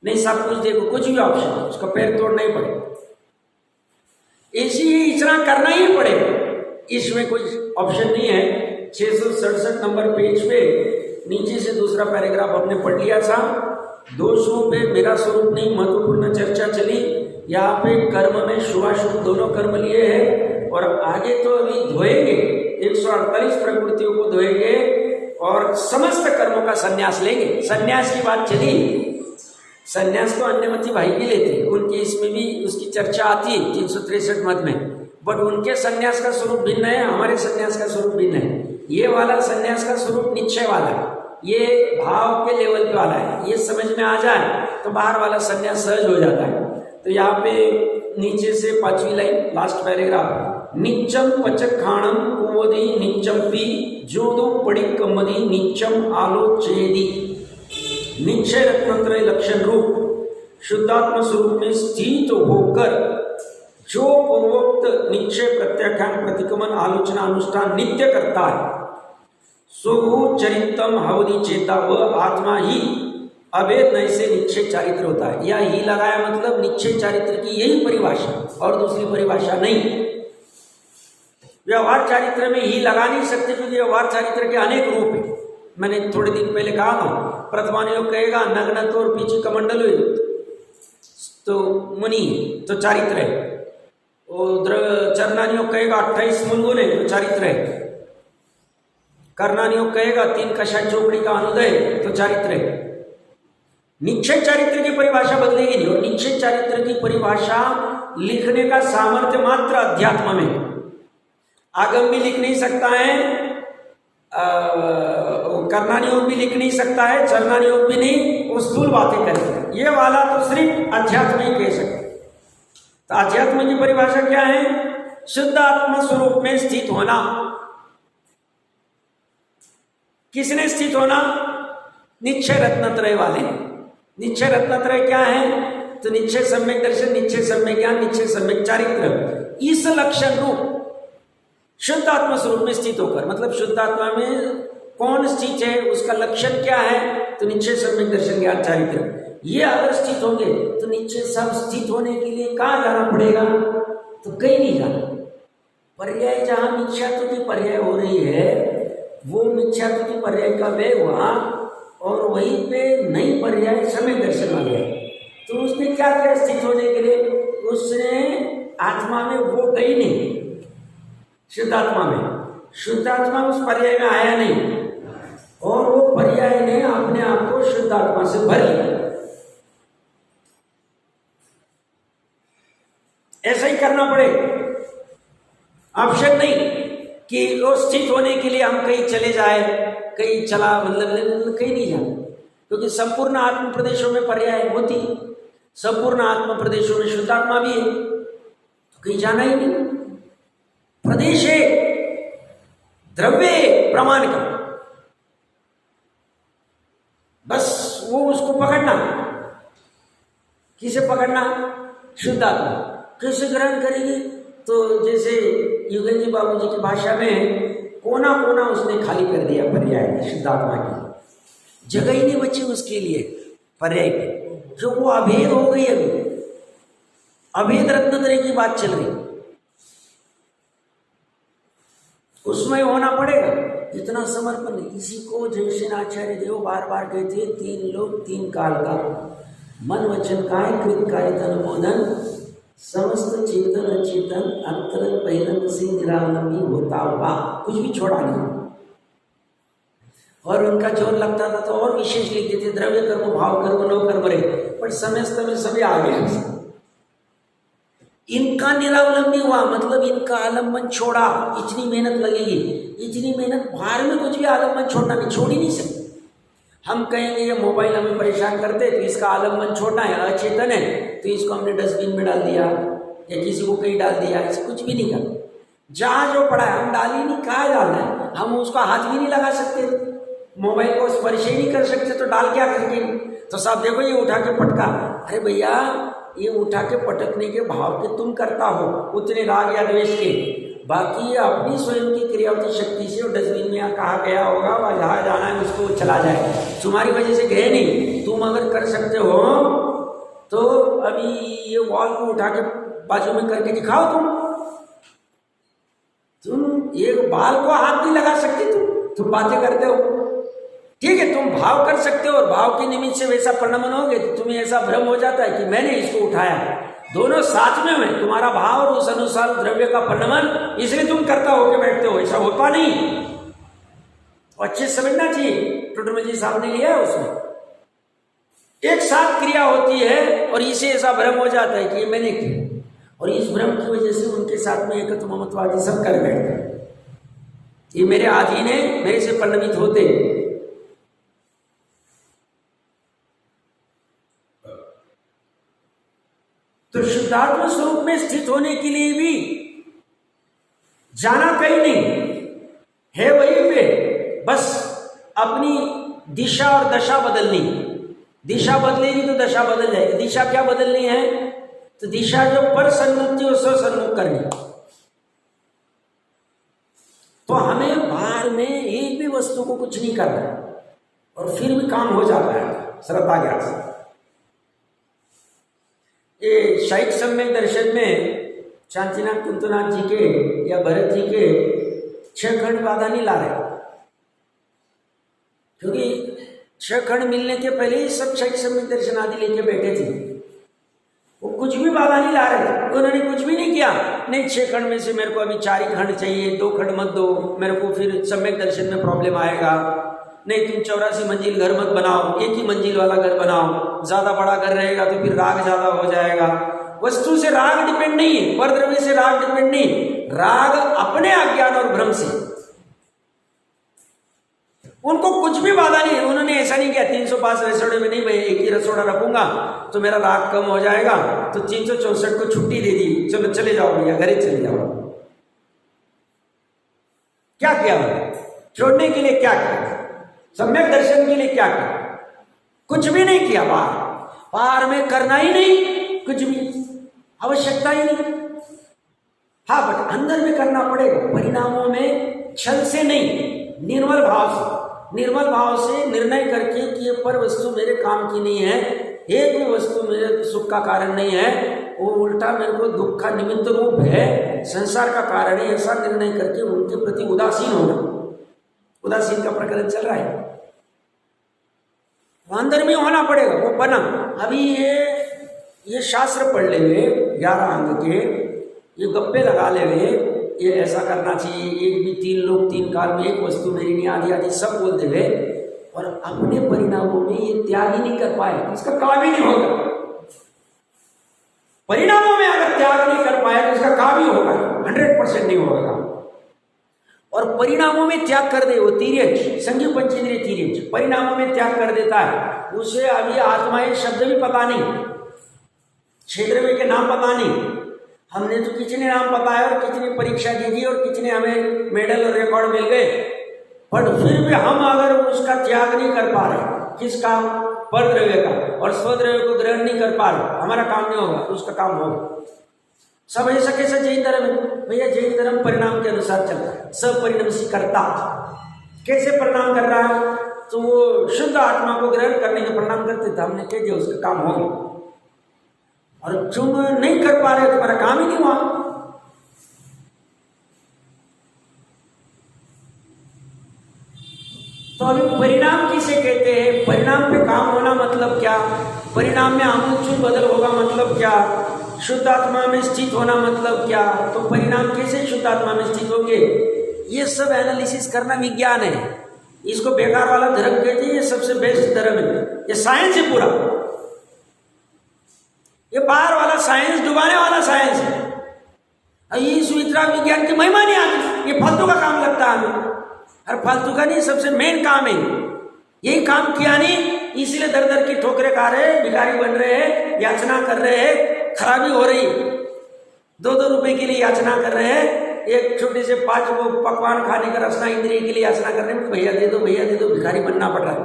नहीं सब कुछ देखो, कुछ भी ऑप्शन है, उसका पैर तोड़ना ही पड़ेगा, इसी इतना करना ही पड़ेगा, इसमें कोई ऑप्शन नहीं है। 667 नंबर पेज पे नीचे से दूसरा पैराग्राफ हमने पढ़ लिया था। दोषों पे मेरा स्वरूप नहीं महत्वपूर्ण चर्चा चली। यहाँ पे कर्म में शुभाशुभ दोनों कर्म लिए हैं और आगे तो अभी धोएंगे, 148 प्रवृत्तियों को धोएंगे और समस्त कर्मों का संन्यास लेंगे। संन्यास की बात चली, संन्यास तो अन्यमति भाई भी लेते, उनकी इसमें भी उसकी चर्चा आती है 363 मत में, बट उनके संन्यास का स्वरूप भिन्न है, हमारे संन्यास का स्वरूप भिन्न है। ये वाला संन्यास का स्वरूप निश्चय वाला है, ये भाव के लेवल पे वाला है। ये समझ में आ जाए तो बाहर वाला संन्यास सहज हो जाता है। तो यहाँ पे नीचे से 5वीं लाइन, लास्ट पैराग्राफ, निच्चम पचखाणम कुवदी निच्चम पी जोदो पड़ी कमदी निच्चम आलोचेदी। निश्चय रत्नत्रय लक्षण रूप शुद्धात्म स्वरूप में स्थित होकर जो पूर्वोक्त निश्चय प्रत्याख्यान प्रतिक्रमण आलोचना अनुष्ठान नित्य करता है सो चरितम हवदी चेता व आत्मा ही अभेद नय से निश्चय चारित्र होता है। या ही लगाया मतलब निश्चय चारित्र की यही परिभाषा और दूसरी परिभाषा नहीं। व्यवहार चारित्र में ही लगा नहीं सकते क्योंकि व्यवहार चारित्र के अनेक रूप हैं। मैंने थोड़े दिन पहले कहा था, प्रथमानुयोग कहेगा नग्नत्व और पीछे कमंडल तो मुनि तो चारित्र है, और चरणानुयोग कहेगा 28 मूलगुण है तो चारित्र है, कर्णानुयोग कहेगा 3 कषाय चौकड़ी का अनुदय तो चारित्र है। निश्चय चारित्र की परिभाषा बदलेगी नहीं, और निश्चय चारित्र की परिभाषा लिखने का सामर्थ्य मात्र अध्यात्म में। आगम भी लिख नहीं सकता है, कर्णानुयोग भी लिख नहीं सकता है, चरणानुयोग भी नहीं, वो स्थूल बातें करेगा। ये वाला तो सिर्फ अध्यात्म ही कह सकते। तो अध्यात्म की परिभाषा क्या है? शुद्ध आत्मा स्वरूप में स्थित होना। किसने स्थित होना? निश्चय रत्नत्रय वाले। निश्चय रत्नत्रय क्या है? तो निश्चय सम्यक दर्शन, निश्चय सम्यक ज्ञान, निश्चय सम्यक चारित्र। इस लक्षण रूप शुद्ध आत्मा स्वरूप में स्थित होकर, मतलब शुद्ध आत्मा में कौन स्थित है, उसका लक्षण क्या है? तो निश्चय सम्यक दर्शन ज्ञान चारित्र। ये अगर स्थित होंगे तो निश्चय सब स्थित होने के लिए कहाँ जाना पड़ेगा? तो कहीं नहीं जाना। पर्याय जहाँ मिथ्यात्व की पर्याय हो रही है वो मिथ्यात्व की पर्याय का वे हुआ, और वहीं पे नई पर्याय सम्यक दर्शन आ गया। तो उसने क्या किया स्थित होने के लिए? उसने आत्मा में वो गई नहीं, शुद्ध आत्मा में। शुद्ध आत्मा उस पर्याय में आया नहीं, और वो पर्याय ने अपने आप को शुद्ध आत्मा से भर लिया। ऐसा ही करना पड़े, ऑप्शन नहीं कि वो स्थित होने के लिए हम कहीं चले जाए, कहीं चला मतलब कहीं नहीं जाना, क्योंकि संपूर्ण आत्म प्रदेशों में पर्याय होती, संपूर्ण आत्म प्रदेशों में शुद्ध आत्मा भी है, तो कहीं जाना ही नहीं। प्रदेश है द्रव्य प्रमाण का, बस वो उसको पकड़ना। किसे पकड़ना? शुद्ध आत्मा। कैसे ग्रहण करेगी? तो जैसे युगल जी बाबू जी की भाषा में कोना कोना उसने खाली कर दिया पर्याय शुद्ध आत्मा की, जगह ही नहीं बची उसके लिए पर्याय पे, जो वो अभेद हो गई। अभी अभेद रत्नत्रय की बात चल रही, उसमें होना पड़ेगा इतना समर्पण। इसी को जयसेन आचार्य देव बार बार कहते, 3 लोक 3 काल का, मन वचन काय कृत कार्य तन बोधन, समस्त चेतन अचेतन अंतरंग बहिरंग से निरालंबी होता हुआ, कुछ भी छोड़ा नहीं। और उनका जोर लगता था तो और विशेष लिख देते, द्रव्य कर्म भाव कर्म नो कर्म रे, पर समय में सभी आ गए। इनका निरावलंबी हुआ मतलब इनका आलम्बन छोड़ा। इतनी मेहनत लगेगी, इतनी मेहनत बाहर में कुछ भी आलम्बन छोड़ना नहीं, छोड़ ही नहीं सकते। हम कहेंगे ये मोबाइल हमें परेशान करते तो इसका आलम्बन छोड़ना है, अचेतन है तो इसको हमने डस्टबिन में डाल दिया या किसी को कहीं डाल दिया, इसे कुछ भी नहीं करना। जहाँ जो पड़ा है हम डाल ही नहीं, कहाँ डालना है? हम उसका हाथ भी नहीं लगा सकते, मोबाइल को स्पर्श ही नहीं कर सकते, तो डाल क्या करके? तो साहब देखो ये उठा के पटका, अरे भैया ये उठा के पटकने के भाव के तुम करता हो, उतने राग या द्वेष के, बाकी अपनी स्वयं की क्रियावती शक्ति से वो डस्टबिन में कहा गया होगा वह जहाँ जाना है उसको चला जाए, तुम्हारी वजह से गए नहीं। तुम अगर कर सकते हो तो अभी ये वॉल को उठा के बाजू में करके दिखाओ। तुम ये बाल को हाथ नहीं लगा सकते, तुम बातें करते हो, ठीक है, तुम भाव कर सकते हो और भाव के निमित्त से वैसा परिणमन होगे तो तुम्हें ऐसा भ्रम हो जाता है कि मैंने इसको उठाया। दोनों साथ में है, तुम्हारा भाव और उस अनुसार द्रव्य का परिणमन, इसलिए तुम करता हो के बैठते हो, ऐसा होता नहीं। अच्छे समझना चाहिए, टुटुम जी साहब ने लिया है उसमें एक साथ क्रिया होती है और इसे ऐसा भ्रम हो जाता है कि ये मैंने किया, और इस भ्रम की वजह से उनके साथ में एकत्व ममत्वादी सब कर बैठते, ये मेरे आधीन है, मेरे से परिणमित होते। तो शुद्धात्म स्वरूप में स्थित होने के लिए भी जाना कहीं नहीं है, वहीं पे बस अपनी दिशा और दशा बदलनी। दिशा बदलेगी तो दशा बदल जाएगी। दिशा क्या बदलनी है? तो दिशा जो पर सन्मुख थी वो स्वसन्मुख करनी। तो हमें बाहर में एक भी वस्तु को कुछ नहीं करना है और फिर भी काम हो जाता है श्रद्धा ज्ञान से। ये शैव सम्यक दर्शन में शांतिनाथ कुंतुनाथ जी के या भरत जी के 6 खंड बाधा नहीं ला रहे, क्योंकि 6 खंड मिलने के पहले ही सब शैव सम्यक दर्शन आदि लेके बैठे थे। वो कुछ भी बाधा नहीं ला रहे थे, उन्होंने कुछ भी नहीं किया। नहीं 6 खंड में से मेरे को अभी 4 ही खंड चाहिए, 2 खंड मत दो, मेरे को फिर सम्यक दर्शन में प्रॉब्लम आएगा। नहीं तुम 84 मंजिल घर मत बनाओ, एक ही मंजिल वाला घर बनाओ, ज्यादा बड़ा घर रहेगा तो फिर राग ज्यादा हो जाएगा। वस्तु से राग डिपेंड नहीं है, परद्रव्य से राग डिपेंड नहीं, राग अपने अज्ञान और भ्रम से। उनको कुछ भी बाधा नहीं है। उन्होंने ऐसा नहीं किया 305 रसोड़े में नहीं भाई एक ही रसोड़ा रखूंगा तो मेरा राग कम हो जाएगा, तो 364 को छुट्टी दे दी, चलो चले जाओ भैया घरे चले जाओ। क्या किया छोड़ने के लिए? क्या किया? सम्यक दर्शन के लिए क्या किया? कुछ भी नहीं किया। बाहर में करना ही नहीं, कुछ भी आवश्यकता ही नहीं। हाँ बट अंदर में करना पड़ेगा, परिणामों में छल से नहीं, निर्मल भाव से। निर्मल भाव से निर्णय करके कि ये पर वस्तु मेरे काम की नहीं है, एक भी वस्तु मेरे सुख का कारण नहीं है, वो उल्टा मेरे को दुख का निमित्त रूप है, संसार का कारण है, ऐसा निर्णय करके उनके प्रति उदासीन होना। उदासीन का प्रकरण चल रहा है, अंदर में होना पड़ेगा वो बना। अभी ये शास्त्र पढ़ ले हुए 11 अंग के, ये गप्पे लगा ले हुए, ये ऐसा करना चाहिए, एक भी 3 लोग 3 काल में एक वस्तु मेरी नहीं आदि आदि सब बोल दे, और अपने परिणामों में ये त्याग ही नहीं कर पाए, इसका काम ही नहीं होगा। परिणामों में अगर त्याग नहीं कर पाए तो इसका काम ही होगा, 100% नहीं होगा। और परिणामों में त्याग कर दे वो तिर्यक, संजीव पंचेंद्रिय तिर्यक परिणामों में त्याग कर देता है, उसे अभी आत्मा शब्द भी पता नहीं, क्षेत्र में के नाम पता नहीं। हमने तो कितने नाम पता है और कितनी परीक्षा दी थी और कितने हमें मेडल और रिकॉर्ड मिल गए, पर फिर भी हम अगर उसका त्याग नहीं कर पा रहे, किसका? परद्रव्य का, और स्वद्रव्य को ग्रहण नहीं कर पा रहे, हमारा काम नहीं होगा, उसका काम होगा। सब ऐसा कैसे जैन धर्म है भैया? जैन धर्म परिणाम के अनुसार चलता है, सब परिणामी करता। कैसे परिणाम कर रहा है? तो वो शुद्ध आत्मा को ग्रहण करने के परिणाम करते थे, हमने कह दिया उसका काम होगा। और तुम नहीं कर पा रहे, तुम्हारा काम ही नहीं हुआ। तो अभी परिणाम किसे कहते हैं? परिणाम पे काम होना मतलब क्या? परिणाम में आमूल बदल होगा मतलब क्या? शुद्ध आत्मा में स्थित होना मतलब क्या? तो परिणाम कैसे शुद्ध आत्मा में स्थित होंगे? ये सब एनालिसिस करना विज्ञान है, इसको बेकार वाला धर्म कहते हैं, ये सबसे बेस्ट धर्म है, ये साइंस है पूरा। ये बाहर वाला साइंस डुबाने वाला साइंस है, ये सुविधा विज्ञान की महिमा नहीं आती, ये फालतू का काम लगता है हमें। और फालतू का नहीं, सबसे मेन काम है, यही काम किया नहीं, इसलिए दर दर की ठोकरें खा रहे हैं, भिखारी बन रहे हैं, याचना कर रहे हैं, खराबी हो रही, 2-2 रुपए के लिए याचना कर रहे हैं, एक छोटे से 5 वो पकवान खाने का रसना इंद्रिय के लिए याचना कर रहे हैं, भैया दे दो भैया दे दो, भिखारी बनना पड़ रहा है।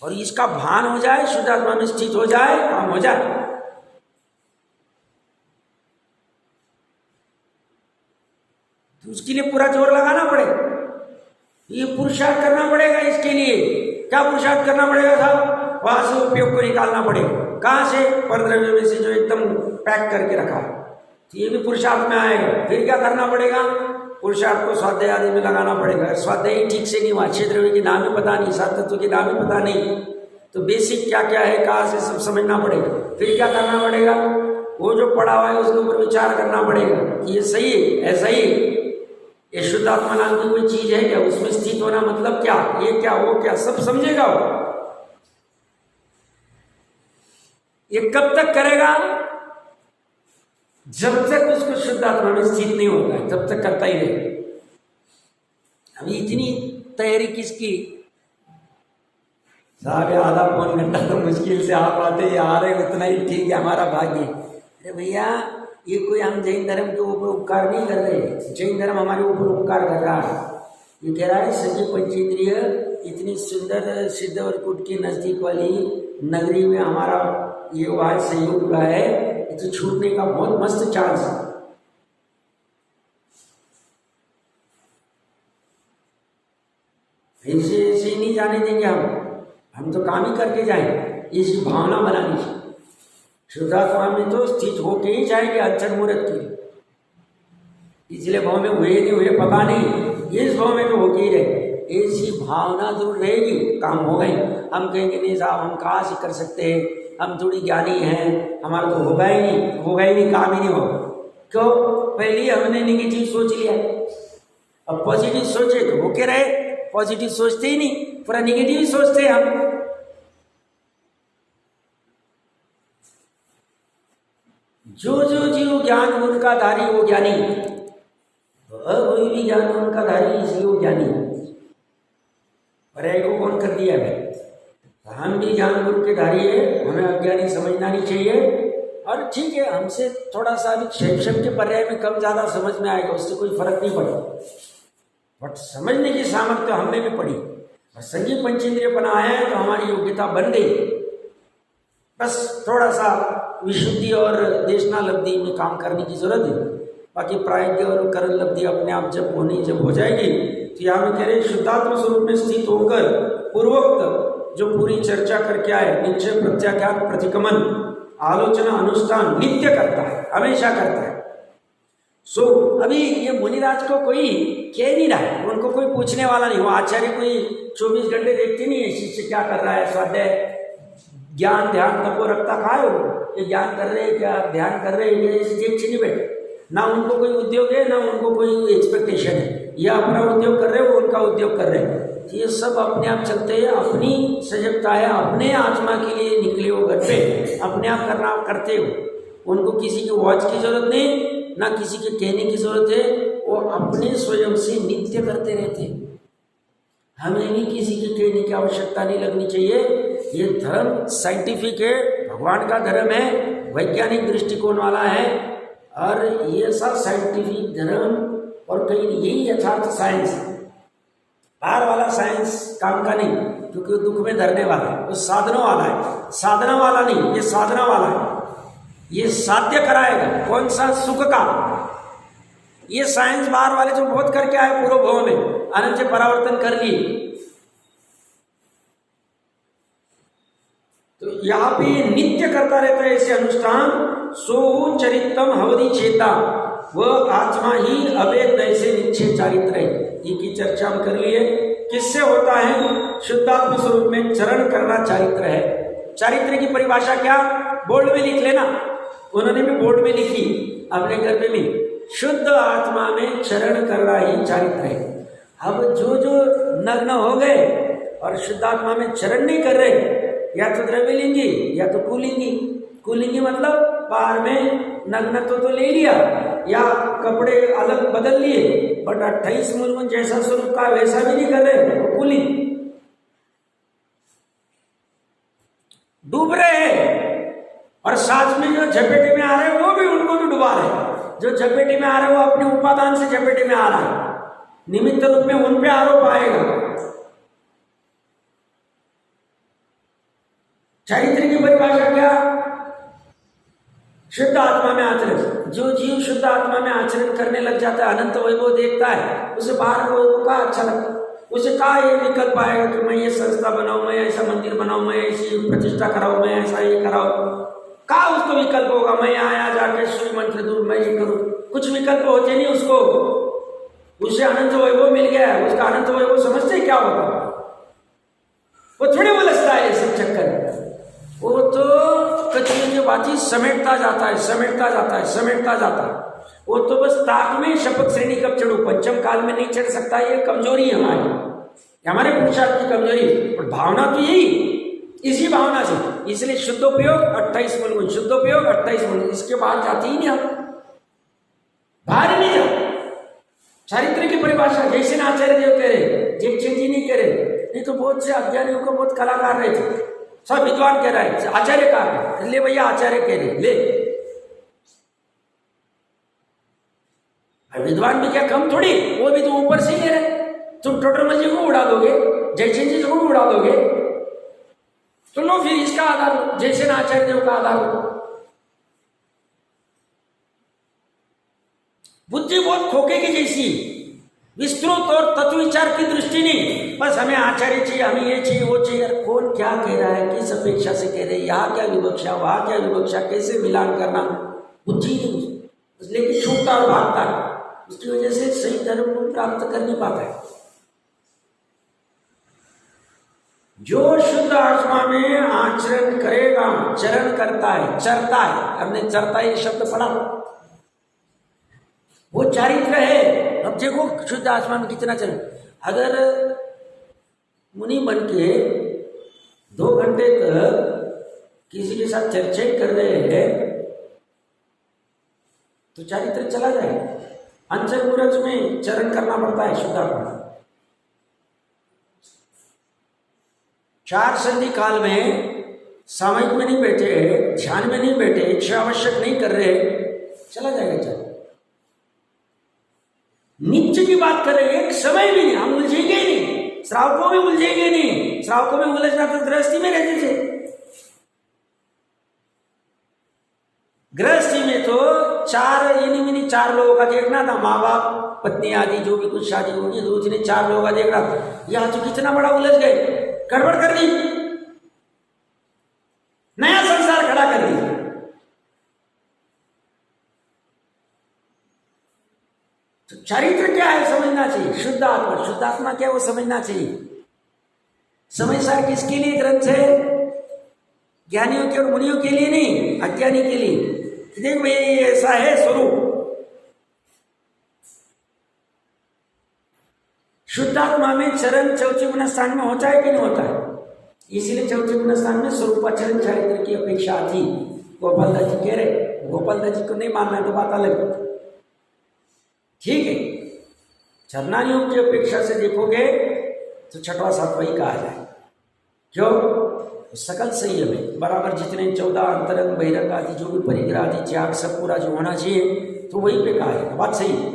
और इसका भान हो जाए, शुद्ध आत्मा में स्थित हो जाए, काम हो जाए। तो उसके लिए पूरा जोर लगाना पड़ेगा, ये पुरुषार्थ करना पड़ेगा। इसके लिए क्या पुरुषार्थ करना पड़ेगा साहब? वहां से उपयोग को निकालना पड़ेगा। कहाँ से? परद्रव्य में से जो एकदम पैक करके रखा है, तो ये भी पुरुषार्थ में आएगा। फिर क्या करना पड़ेगा? पुरुषार्थ को स्वाध्याय आदि में लगाना पड़ेगा। स्वाध्याय ठीक से नहीं हुआ, क्षेत्र के नाम ही पता नहीं, 7 तत्व के नाम ही पता नहीं, तो बेसिक क्या क्या है, कहाँ से सब समझना पड़ेगा। फिर क्या करना पड़ेगा? वो जो पढ़ा हुआ है उसके ऊपर विचार करना पड़ेगा कि ये सही है, ऐसा ही ये शुद्ध आत्मा नाम की कोई चीज है क्या? उसमें स्थित होना मतलब क्या? ये क्या वो क्या, सब समझेगा वो। ये कब तक करेगा? जब तक उसको शुद्ध आत्मा में स्थित नहीं होता है, तब तक करता ही रहेगा। अभी इतनी तैयारी किसकी? साहब आधा पौन घंटा तो मुश्किल से आप आते आ रहे, उतना ही ठीक है, हमारा भाग्य। अरे भैया ये कोई हम जैन धर्म के ऊपर उपकार नहीं कर रहे, जैन धर्म हमारे ऊपर उपकार कर रहा है। ये कह रहा है संजीव पंचेंद्रिय इतनी सुंदर सिद्ध और कुट के नजदीक वाली नगरी में हमारा ये वाद सहयोग हुआ है, ये तो छूटने का बहुत मस्त चांस है। ऐसे ऐसे नहीं जाने देंगे हम तो काम ही करके जाएंगे। इसी भावना बनानी चाहिए। शुद्धात्मा में तो स्थित होके ही जाएंगे अक्षर मूर्त की। पिछले भाव में हुए नहीं हुए पता नहीं, इस भाव में तो होके ही रहे। ऐसी भावना जरूर रहेगी, काम हो गई। हम कहेंगे नहीं साहब हम कहाँ से कर सकते हैं, हम थोड़ी ज्ञानी हैं, हमारा तो होगा ही नहीं, काम ही नहीं होगा। क्यों? पहले हमने निगेटिव सोच लिया। अब पॉजिटिव सोचे तो होके रहे, पॉजिटिव सोचते ही नहीं, पूरा निगेटिव ही सोचते हैं हम। जो जो जीव ज्ञान गुण का धारी वो ज्ञानी, कोई भी ज्ञान गुण का धारी इसलिए वो ज्ञानी। पर्याय को कौन कर दिया है? हम भी ज्ञान गुण के धारी है, हमें अज्ञानी समझना नहीं चाहिए। और ठीक है, हमसे थोड़ा सा भी शैक्षम के पर्याय में कम ज्यादा समझ में आएगा, उससे कोई फर्क नहीं पड़ता। बट समझने की सामर्थ्य हमें भी पड़ी और संजीव पंचेंद्रियपना आया है तो हमारी योग्यता बन गई। बस थोड़ा सा विशुद्धि और देशना लब्धि में काम करने की जरूरत है। बाकी प्राज्ञ और करण लब्धि अपने आप जब हो जाएगी तो यहाँ में कह रहे शुद्धात्म स्वरूप में स्थित होकर पूर्वोक्त जो पूरी चर्चा करके आए, निश्चय प्रत्याख्यान प्रतिक्रमण आलोचना अनुष्ठान नित्य करता है, हमेशा करता है। सो अभी ये मुनिराज को कोई कह नहीं रहा है, उनको कोई पूछने वाला नहीं। वो आचार्य कोई 24 घंटे देखते नहीं है शिष्य क्या कर रहा है, स्वाध्याय ज्ञान ध्यान तपो रखता कहा है वो, ये ज्ञान कर रहे हैं क्या ध्यान कर रहे हैं, ये देख नहीं बैठे। ना उनको कोई उद्योग है ना उनको कोई एक्सपेक्टेशन है, ये अपना उद्योग कर रहे हो, उनका उद्योग कर रहे हैं। ये सब अपने आप चलते हैं, अपनी सजगता है, अपने आत्मा के लिए निकले हो घर पे, अपने आप करना करते हो। उनको किसी की वॉच की जरूरत नहीं, ना किसी के कहने की जरूरत है, वो अपने स्वयं से नित्य करते रहते। हमें भी किसी के कहने की आवश्यकता नहीं लगनी चाहिए। ये धर्म साइंटिफिक है, भगवान का धर्म है, वैज्ञानिक दृष्टिकोण वाला है। और ये सब साइंटिफिक धर्म और कहीं यही यथार्थ साइंस है। बाहर वाला साइंस काम का नहीं, क्योंकि दुख में धरने वाला है, वो साधनों वाला है, साधना वाला नहीं, ये साधना वाला है। ये साध्य कराएगा कौन सा? सुख का। ये साइंस बाहर वाले जो बहुत करके आए पूर्व भाव में, अनंत से परावर्तन कर लिए। तो यहाँ पे नित्य करता रहता है ऐसे अनुष्ठान। सो चरित्रम हवधि चेता, वह आत्मा ही अवैध ऐसे निश्चय चारित्र है। इनकी चर्चा हम कर लिए। किससे होता है? शुद्धात्म स्वरूप में चरण करना चारित्र है। चारित्र की परिभाषा क्या? बोर्ड में लिख लेना, उन्होंने भी बोर्ड में लिखी अपने गर्भ में। शुद्ध आत्मा में चरण करना ही चारित्र है। अब जो जो नग्न हो गए और शुद्धात्मा में चरण नहीं कर रहे, या तो द्रव्यलिंगी या तो कुलिंगी। कुलिंगी मतलब बाहर में नग्न तो ले लिया या कपड़े अलग बदल लिए, बट 28 मूलगुण जैसा स्वरूप का वैसा भी नहीं कर रहे, तो कुलिंग। डूब रहे हैं और साथ में जो झपेटे में आ रहे हैं वो भी उनको भी डुबा रहे हैं। जो झपेटे में आ रहे हैं वो अपने उपादान से झपेटे में आ रहा है, निमित्त रूप में उन पे आरोप आएगा। चारित्र की परिभाषा क्या? शुद्ध आत्मा में आचरण। जो जीव शुद्ध आत्मा में आचरण करने लग जाता है, अनंत वैभव देखता है, उसे बाहर का वैभव का अच्छा लगता है। उसे कहा ये विकल्प आएगा कि मैं ये संस्था बनाऊं, मैं ऐसा मंदिर बनाऊं, मैं ऐसी प्रतिष्ठा कराऊं, मैं ऐसा ये कराऊं। कहा उसको विकल्प होगा? मैं आया जाके सूर्य मंत्र दूर, मैं ये करूं। कुछ विकल्प होते नहीं उसको। उसे अनंत वैभव मिल गया है, उसका अनंत वैभव समझते क्या होगा? वो थोड़े उलझता है सब चक्कर। वो तो कचरे की बाती समेटता जाता है, समेटता जाता है, समेटता जाता है। वो तो बस ताक में शपथ श्रेणी कब चढ़ू, पंचम काल में नहीं चढ़ सकता। ये कमजोरी है हमारे पुरुषार्थ की कमजोरी। और भावना तो यही, इसी भावना से, इसलिए शुद्धोपयोग 28 मूलगुण, शुद्धोपयोग 28 मूलगुण, इसके बाहर जाती ही नहीं हम, बाहर ही नहीं जाते। चारित्र की परिभाषा जैसे ना आचार्य देव कह रहे, दीक्षित जी नहीं कह रहे, नहीं तो बहुत से अज्ञानियों को बहुत कलाकार रहे थे। सब विद्वान कह रहा है, आचार्य कहा, ले भैया आचार्य कह रहे, ले। विद्वान भी क्या कम थोड़ी, वो भी तो ऊपर से ले रहे। तुम टोटल जी को उड़ा दोगे, जैसे जी को उड़ा दोगे, तो लो फिर इसका आधार लो, जैसे ना आचार्य देव का आधार लो। बुद्धि बहुत खोखे की जैसी, विस्तृत और तत्व विचार की दृष्टि नहीं, बस हमें आचार्य चाहिए, हमें ये चाहिए वो चाहिए। कौन क्या कह रहा है, किस अपेक्षा से कह रहे हैं, यहाँ क्या विवक्षा वहाँ क्या विवक्षा, कैसे मिलान करना, बुद्धि नहीं, लेकिन छूटता और भागता है। उसकी वजह से सही धर्म को प्राप्त कर नहीं पाता है। जो शुद्ध आत्मा में आचरण करेगा, चरण करता है, चरता है, हमने चरता ये शब्द पढ़ा, वो चारित्र है। अब देखो शुद्ध आत्मा में कितना चरण। अगर मुनि बन के 2 घंटे तक किसी के साथ चर्चा कर रहे हैं तो चारित्र चला जाए। अंचल में चरण करना पड़ता है शुद्ध आत्मा। 4 संधि काल में सामयिक में नहीं बैठे, ध्यान में नहीं बैठे, इच्छा आवश्यक नहीं कर रहे, चला जाएगा चरण। नित्य की बात कर रहे हैं, एक समय भी नहीं, हम उलझेंगे ही नहीं, श्रावकों में उलझेंगे नहीं। श्रावकों में उलझना तो गृहस्थी में रहते थे। गृहस्थी में तो 4 लोगों का देखना था, माँ बाप पत्नी आदि जो भी कुछ शादी होगी, दूसरे 4 लोगों का देखना था। यहाँ तो कितना बड़ा उलझ गए, गड़बड़ कर दी, नया संसार खड़ा कर दिया। तो चरित्र क्या है समझना चाहिए। शुद्ध आत्मा, शुद्ध आत्मा क्या है वो समझना चाहिए। समझदार किसके लिए ग्रंथ है? ज्ञानियों के और मुनियों के लिए नहीं, अज्ञानी के लिए। देख भाई ये ऐसा है स्वरूप। शुद्धात्मा में चरण चौथे गुण स्थान में होता है कि नहीं होता है? इसीलिए चौथे गुण स्थान में स्वरूपाचरण चरित्र की अपेक्षा थी। गोपाल दास जी कह रहे, गोपाल दास जी को नहीं मानना है तो बात अलग, ठीक है। चरणानियों की अपेक्षा से देखोगे तो 6वां 7वां ही कहा जाए। क्यों? सकल संयम है बराबर, जितने 14 अंतरंग बहिरंग आदि जो भी परिग्रह आदि त्याग सब पूरा जो होना चाहिए तो वहीं पे कहा जाएगा। बात सही है।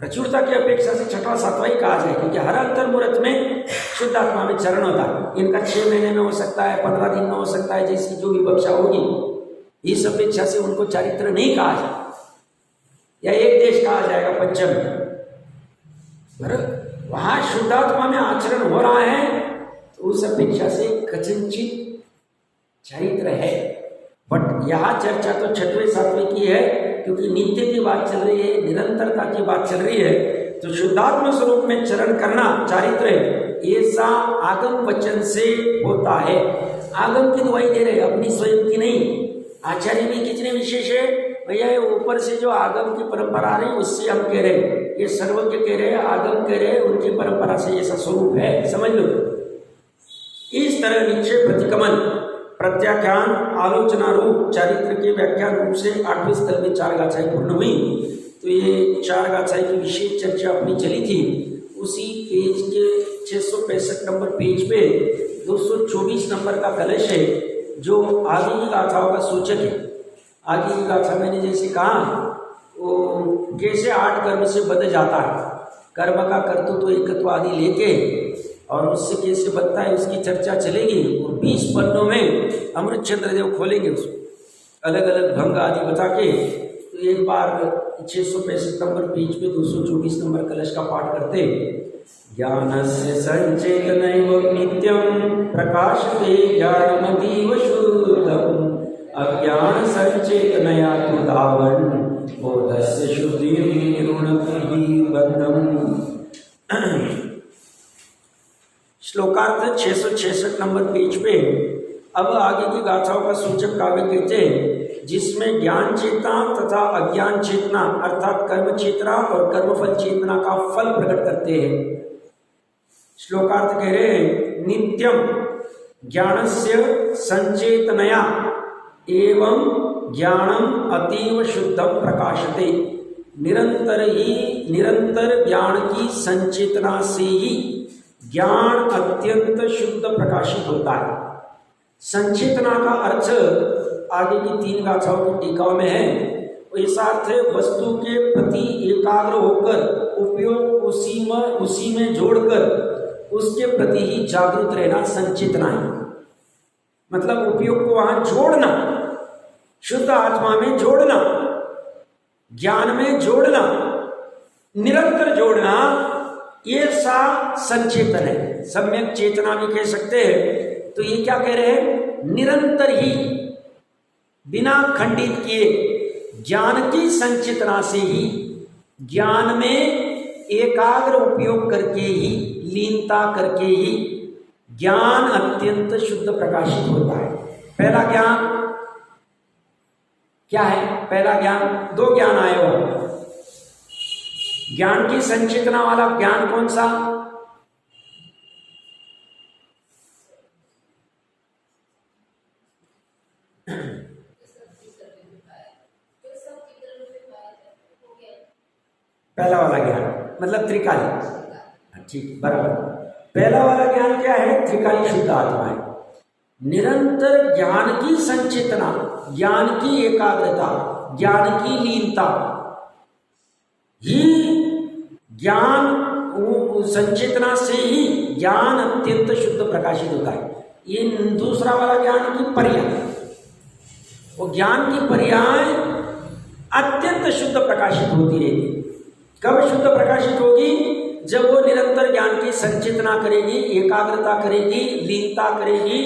प्रचुरता की अपेक्षा से 6वां 7वां ही कहा जाए, क्योंकि हर अंतर मुहूर्त में शुद्ध आत्मा में चरण होता है। इनका 6 महीने में हो सकता है, 15 दिन में हो सकता है, जैसी जो विवक्षा होगी। इस अपेक्षा से उनको चारित्र नहीं कहा जाए, या एक देश कहा जाएगा पंचम। वहां शुद्धात्मा में आचरण हो रहा है तो उस अपेक्षा से कथनचित चरित्र है। बट यहाँ चर्चा तो 6वें 7वें की है, क्योंकि नित्य की बात चल रही है, निरंतरता की बात चल रही है। तो शुद्धात्म स्वरूप में चरण करना चारित्र है। ऐसा आगम वचन से होता है। आगम की दुआई दे रहे, अपनी स्वयं की नहीं। आचार्य भी कितने विशेष है भैया, ऊपर से जो आगम की परंपरा आ रही है उससे हम कह रहे हैं, ये सर्वज्ञ कह रहे हैं, आगम कह रहे हैं, उनकी परंपरा से ऐसा स्वरूप है, समझ लो। इस तरह नीचे प्रतिकमन, प्रत्याख्यान, आलोचना रूप चारित्र के व्याख्यान रूप से 8वें स्थल में 4 गाथाएं पूर्ण हुई। तो ये 4 गाथाएं की विशेष चर्चा अपनी चली थी। उसी पेज के 665 नंबर पेज पे 224 नंबर का कलश है, जो आगे की गाथाओं का सूचक है। आगे की गाथा मैंने जैसे कहा, वो कैसे 8 कर्म से बंध जाता है, कर्म का कर्तृत्व एकत्व आदि लेके, और उससे कैसे बनता है उसकी चर्चा चलेगी। और 20 पन्नों में अमृत चंद्र देव खोलेंगे उसको, अलग अलग भंग आदि बता के। तो एक बार 665 नंबर पेज पे 224 नंबर कलश का पाठ करते। ज्ञानस्य संचेतनैव नित्यं प्रकाशते ज्ञानमतीव शुद्धम् अज्ञान संचेतनया तु तावन् बोधस्य शुद्धिर्निरुणति बद्धम्। श्लोकार्थ 666 नंबर पेज पे अब आगे की गाथाओं का सूचक काव्य कहते हैं, जिसमें ज्ञान चेतना तथा अज्ञान चेतना अर्थात कर्म चेतना और कर्मफल चेतना का फल प्रकट करते हैं। श्लोकार्थ कह रहे हैं, नित्यम ज्ञानस्य संचेतनया एवं ज्ञानम अतीव शुद्धम प्रकाशते। निरंतर ज्ञान की संचेतना से ही ज्ञान अत्यंत शुद्ध प्रकाशित होता है। संचेतना का अर्थ आगे की 3 गाथाओं की टीकाओं में है। ऐसा अर्थ है वस्तु के प्रति एकाग्र होकर उपयोग उसी में जोड़कर उसके प्रति ही जागृत रहना संचेतना है। मतलब उपयोग को वहां जोड़ना, शुद्ध आत्मा में जोड़ना, ज्ञान में जोड़ना, निरंतर जोड़ना ये सा संचेतन है, सम्यक चेतना भी कह सकते हैं। तो ये क्या कह रहे हैं, निरंतर ही बिना खंडित किए ज्ञान की संचेतना से ही, ज्ञान में एकाग्र उपयोग करके ही, लीनता करके ही ज्ञान अत्यंत शुद्ध प्रकाशित होता है। पहला ज्ञान क्या है, पहला ज्ञान, दो ज्ञान आए हो, ज्ञान की संचेतना वाला ज्ञान कौन सा, पहला वाला ज्ञान मतलब त्रिकाली, ठीक बराबर। पहला वाला ज्ञान क्या है, त्रिकाली शुद्ध आत्मा है। निरंतर ज्ञान की संचेतना, ज्ञान की एकाग्रता, ज्ञान की लीनता ही, ज्ञान संचेतना से ही ज्ञान अत्यंत शुद्ध प्रकाशित होता है। ये दूसरा वाला ज्ञान की पर्याय, वो ज्ञान की पर्याय अत्यंत शुद्ध प्रकाशित होती रहेगी। कब शुद्ध प्रकाशित होगी, जब वो निरंतर ज्ञान की संचेतना करेगी, एकाग्रता करेगी, लीनता करेगी,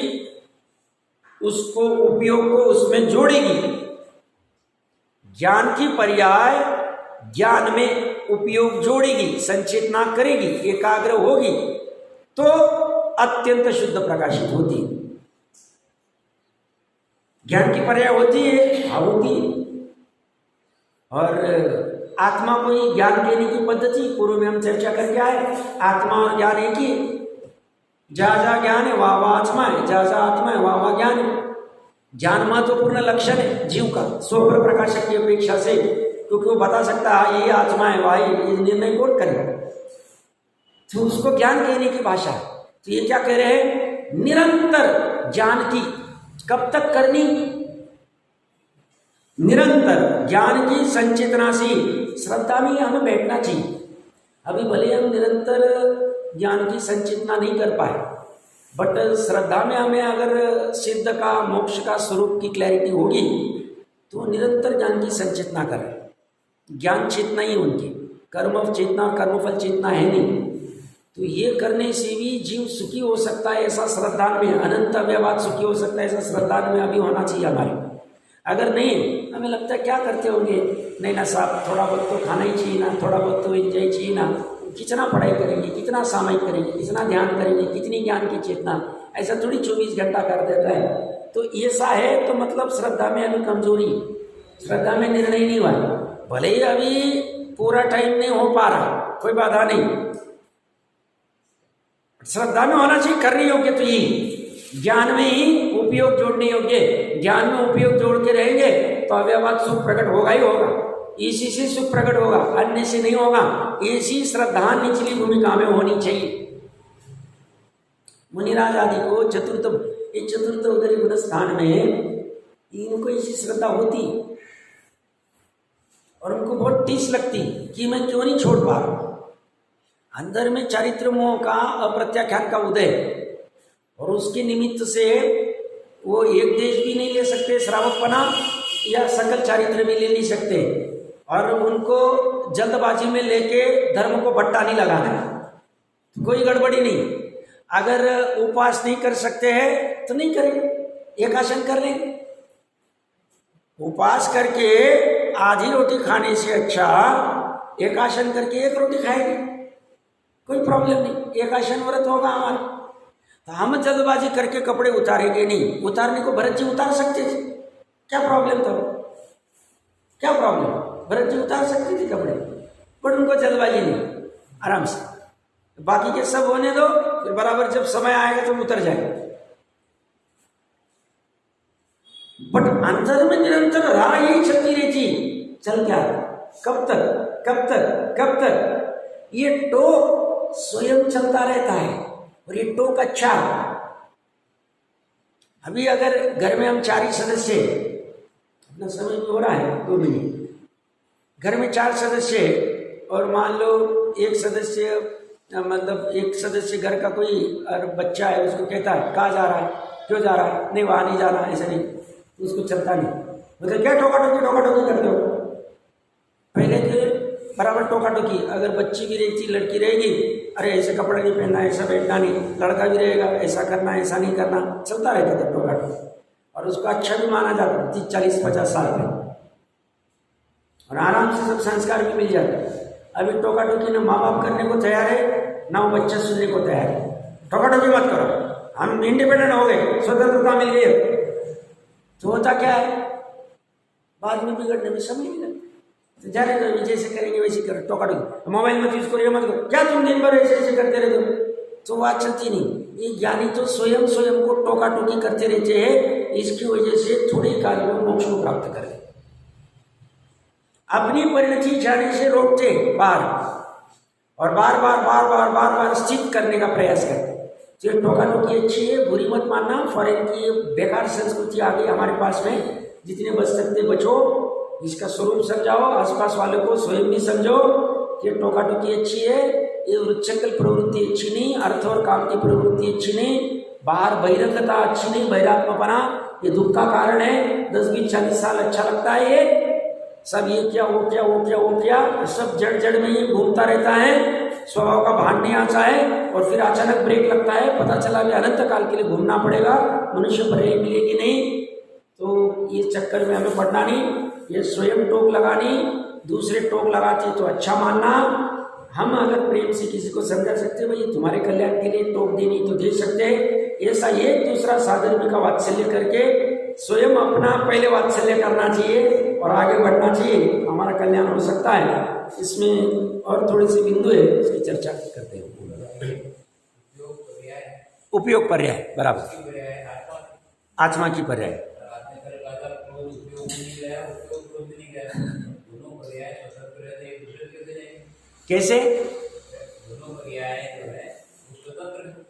उसको उपयोग को उसमें जोड़ेगी। ज्ञान की पर्याय ज्ञान में उपयोग जोड़ेगी, संचेतना करेगी, एकाग्र होगी, तो अत्यंत शुद्ध प्रकाशित होती है। ज्ञान की पर्याय होती है, हाँ होती है। और आत्मा को ही ज्ञान देने की पद्धति पूर्व में हम चर्चा करके आए, आत्मा और ज्ञान एक ही, जहाँ जहाँ ज्ञान है वहाँ वहाँ आत्मा है, जहाँ जहाँ आत्मा है वहाँ वहाँ ज्ञान है। ज्ञान महत्वपूर्ण लक्षण है जीव का स्वप्र प्रकाशक की अपेक्षा से, क्योंकि वो बता सकता है ये आत्मा है, भाई ये निर्णय कौन करे, तो उसको ज्ञान कहने की भाषा है। तो ये क्या कह रहे हैं, निरंतर ज्ञान की कब तक करनी, निरंतर ज्ञान की संचेतना से श्रद्धा में हमें बैठना चाहिए। अभी भले हम निरंतर ज्ञान की संचेतना नहीं कर पाए, बट श्रद्धा में हमें अगर सिद्ध का, मोक्ष का स्वरूप की क्लैरिटी होगी तो निरंतर ज्ञान की संचेतना करें। ज्ञान चेतना ही उनकी, कर्म चेतना, कर्मफल चेतना है नहीं। तो ये करने से भी जीव सुखी हो सकता है, ऐसा श्रद्धा में, अनंत अव्यवाद सुखी हो सकता है, ऐसा श्रद्धा में अभी होना चाहिए हमारे। अगर नहीं, हमें लगता है क्या करते होंगे, नहीं ना साहब, थोड़ा बहुत तो खाना ही चाहिए ना, थोड़ा बहुत तो एंजॉय चाहिए ना, कितना पढ़ाई करेंगे, कितना सामायिक करेंगे, कितना ध्यान करेंगे, कितनी ज्ञान की चेतना, ऐसा थोड़ी 24 घंटा कर देता है। तो ऐसा है तो मतलब श्रद्धा में अभी कमजोरी, श्रद्धा में निर्णय नहीं हुआ। भले ही अभी पूरा टाइम नहीं हो पा रहा, कोई बाधा नहीं, श्रद्धा में होना चाहिए, करने योग्य तो यही, ज्ञान में ही उपयोग जोड़ने योग्य, ज्ञान में उपयोग जोड़ के रहेंगे तो अव्यवहार सुख प्रकट होगा ही होगा, इसी से सुख प्रकट होगा, अन्य से नहीं होगा। ऐसी श्रद्धा निचली भूमिका में होनी चाहिए। मुनिराज आदि को चतुर्थ उदरी गुण स्थान में इनको ऐसी श्रद्धा होती और उनको बहुत टीस लगती कि मैं क्यों नहीं छोड़ पा रहा। अंदर में चारित्र मोह का, अप्रत्याख्यान का उदय, और उसके निमित्त से वो एक देश भी नहीं ले सकते श्रावकपना, या सकल चारित्र भी ले नहीं सकते, और उनको जल्दबाजी में लेके धर्म को भट्टा नहीं लगाना है, कोई गड़बड़ी नहीं। अगर उपवास नहीं कर सकते हैं तो नहीं करें, एकासन कर लें। उपवास करके आधी रोटी खाने से अच्छा एकासन करके एक रोटी खाएंगे, कोई प्रॉब्लम नहीं, एकासन व्रत होगा हमारा। तो हम जल्दबाजी करके कपड़े उतारेंगे नहीं, उतारने को भरत जी उतार सकते थे, क्या प्रॉब्लम था, क्या प्रॉब्लम, भरत जी उतार सकते थे कपड़े, बट उनको जल्दबाजी नहीं, आराम से, बाकी के सब होने दो, फिर बराबर जब समय आएगा तो उतर जाएगा। बट अंदर में निरंतर राह यही चलती रहती, चल क्या, कब तक कब तक कब तक, ये टोक स्वयं चलता रहता है, और ये टोक अच्छा। अभी अगर घर में हम 4 ही सदस्य, अपना समय भी हो रहा है 2 मिनट, घर में 4 सदस्य, और मान लो एक सदस्य, मतलब एक सदस्य घर का कोई और बच्चा है, उसको कहता है कहाँ जा रहा है, क्यों जा रहा है, नहीं वहाँ नहीं जाना, ऐसा नहीं, उसको चलता नहीं, मतलब क्या ठोका ठोकी करते हो। पहले के बराबर टोका टोकी। अगर बच्ची भी रहती, लड़की रहेगी, अरे ऐसे कपड़े नहीं पहनना, ऐसा बैठना नहीं, लड़का भी रहेगा, ऐसा करना ऐसा नहीं करना, चलता रहता था टोका टोकी। और उसको अच्छा भी माना जाता था 30, 40, 50 साल में, और आराम से सब संस्कार भी मिल जाते। अभी टोका टोकी ना माँ बाप करने को तैयार है, ना वो बच्चा सुनने को तैयार है। टोका टोकी मत करो, हम इंडिपेंडेंट हो गए, स्वतंत्रता मिल गई। तो होता क्या है, बाद में बिगड़ने में समय नहीं लगता। तो जाने दो, जैसे करेंगे वैसे करो, टोका टोकी। मोबाइल मत यूज करो, ये मत करो, क्या तुम दिन भर ऐसे ऐसे करते रहते हो, तो बात चलती नहीं। ये ज्ञानी तो स्वयं को टोका टोकी करते रहते हैं, इसकी वजह से थोड़े काल में मोक्ष को प्राप्त कर ले। अपनी परिणति जाने से रोकते बार, और बार बार स्थित करने का प्रयास करते। तो टोका टोकी अच्छी है, बुरी मत मानना। फॉरेन की बेकार संस्कृति आ गई हमारे पास में, जितने बच सकते बचो, इसका स्वरूप समझाओ, आसपास वालों को, स्वयं भी समझो कि टोका टोकी अच्छी है, ये वृक्षकल प्रवृत्ति अच्छी नहीं, अर्थ और काम की प्रवृत्ति अच्छी नहीं, बाहर बहिरंगता अच्छी नहीं, बहिरात्मपना ये दुख का कारण है। 10, 20, 40 साल अच्छा लगता है, ये सब ये क्या वो क्या वो क्या वो क्या, सब जड़ जड़ में ये घूमता रहता है, स्वभाव का भान नहीं आता है, और फिर अचानक ब्रेक लगता है, पता चला भी अनंत काल के लिए घूमना पड़ेगा, मनुष्य भले मिलेगी नहीं। तो ये चक्कर में हमें पड़ना नहीं, ये स्वयं टोक लगानी, दूसरे टोक लगाते तो अच्छा मानना। हम अगर प्रेम से किसी को समझा सकते, भाई तुम्हारे कल्याण के लिए टोक देनी तो दे सकते हैं, ऐसा एक दूसरा साधर्म्य का वात्सल्य करके स्वयं अपना पहले वात्सल्य करना चाहिए और आगे बढ़ना चाहिए, हमारा कल्याण हो सकता है। इसमें और थोड़ी सी बिंदु है, इसकी चर्चा करते हैं। उपयोग पर्याय, बराबर, आत्मा की पर्याय। कैसे?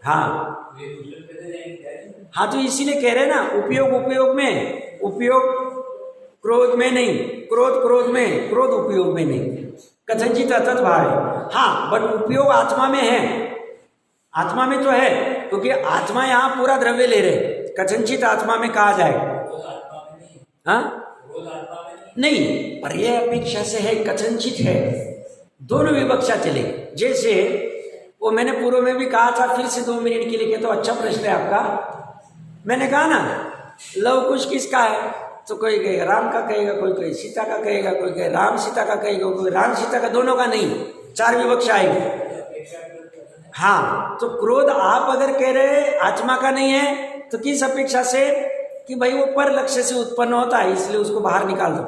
हाँ हाँ, तो इसीलिए कह रहे ना, उपयोग में, उपयोग क्रोध में नहीं, क्रोध में, क्रोध उपयोग में नहीं, कथनचित अतत भाव है। हाँ, बट उपयोग आत्मा में है, आत्मा में तो है, क्योंकि आत्मा यहाँ पूरा द्रव्य ले रहे, कथनचित आत्मा में कहा जाए। हाँ नहीं, पर्याय अपेक्षा से है, कथनचित है, दोनों विवक्षा चले। जैसे वो मैंने पूर्व में भी कहा था, फिर से 2 मिनट के लिए कहता हूं, अच्छा प्रश्न है आपका। मैंने कहा ना, लव कुश किसका है, तो कोई कहेगा राम का कहेगा, कोई कहे सीता का कहेगा, कोई कहे राम सीता का कहेगा, कोई राम सीता का, दोनों का नहीं, 4 विवक्षा आएगी। हाँ, तो क्रोध आप अगर कह रहे आत्मा का नहीं है, तो किस अपेक्षा से कि भाई वो पर लक्ष्य से उत्पन्न होता है, इसलिए उसको बाहर निकाल दो।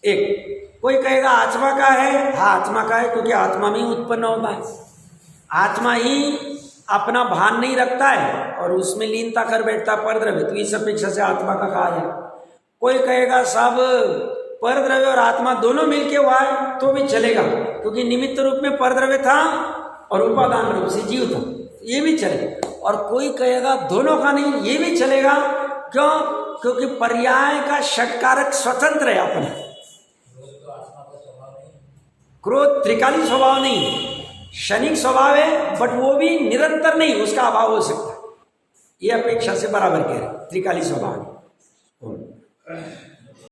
एक कोई कहेगा आत्मा का है, हाँ आत्मा का है, क्योंकि आत्मा में ही उत्पन्न होता है, आत्मा ही अपना भान नहीं रखता है और उसमें लीनता कर बैठता परद्रव्य, तो इस अपेक्षा से आत्मा का कहा जाए। कोई कहेगा सब परद्रव्य और आत्मा दोनों मिलके हुआ है, तो भी चलेगा, क्योंकि निमित्त रूप में परद्रव्य था और उपादान रूप से जीव था, ये भी चलेगा। और कोई कहेगा दोनों का नहीं, ये भी चलेगा। क्यों? क्योंकि पर्याय का षटकारक स्वतंत्र है अपना। क्रोध त्रिकाली स्वभाव नहीं, क्षणिक स्वभाव है, बट वो भी निरंतर नहीं, उसका अभाव हो सकता है। ये अपेक्षा से बराबर कह रहे, त्रिकाली स्वभाव।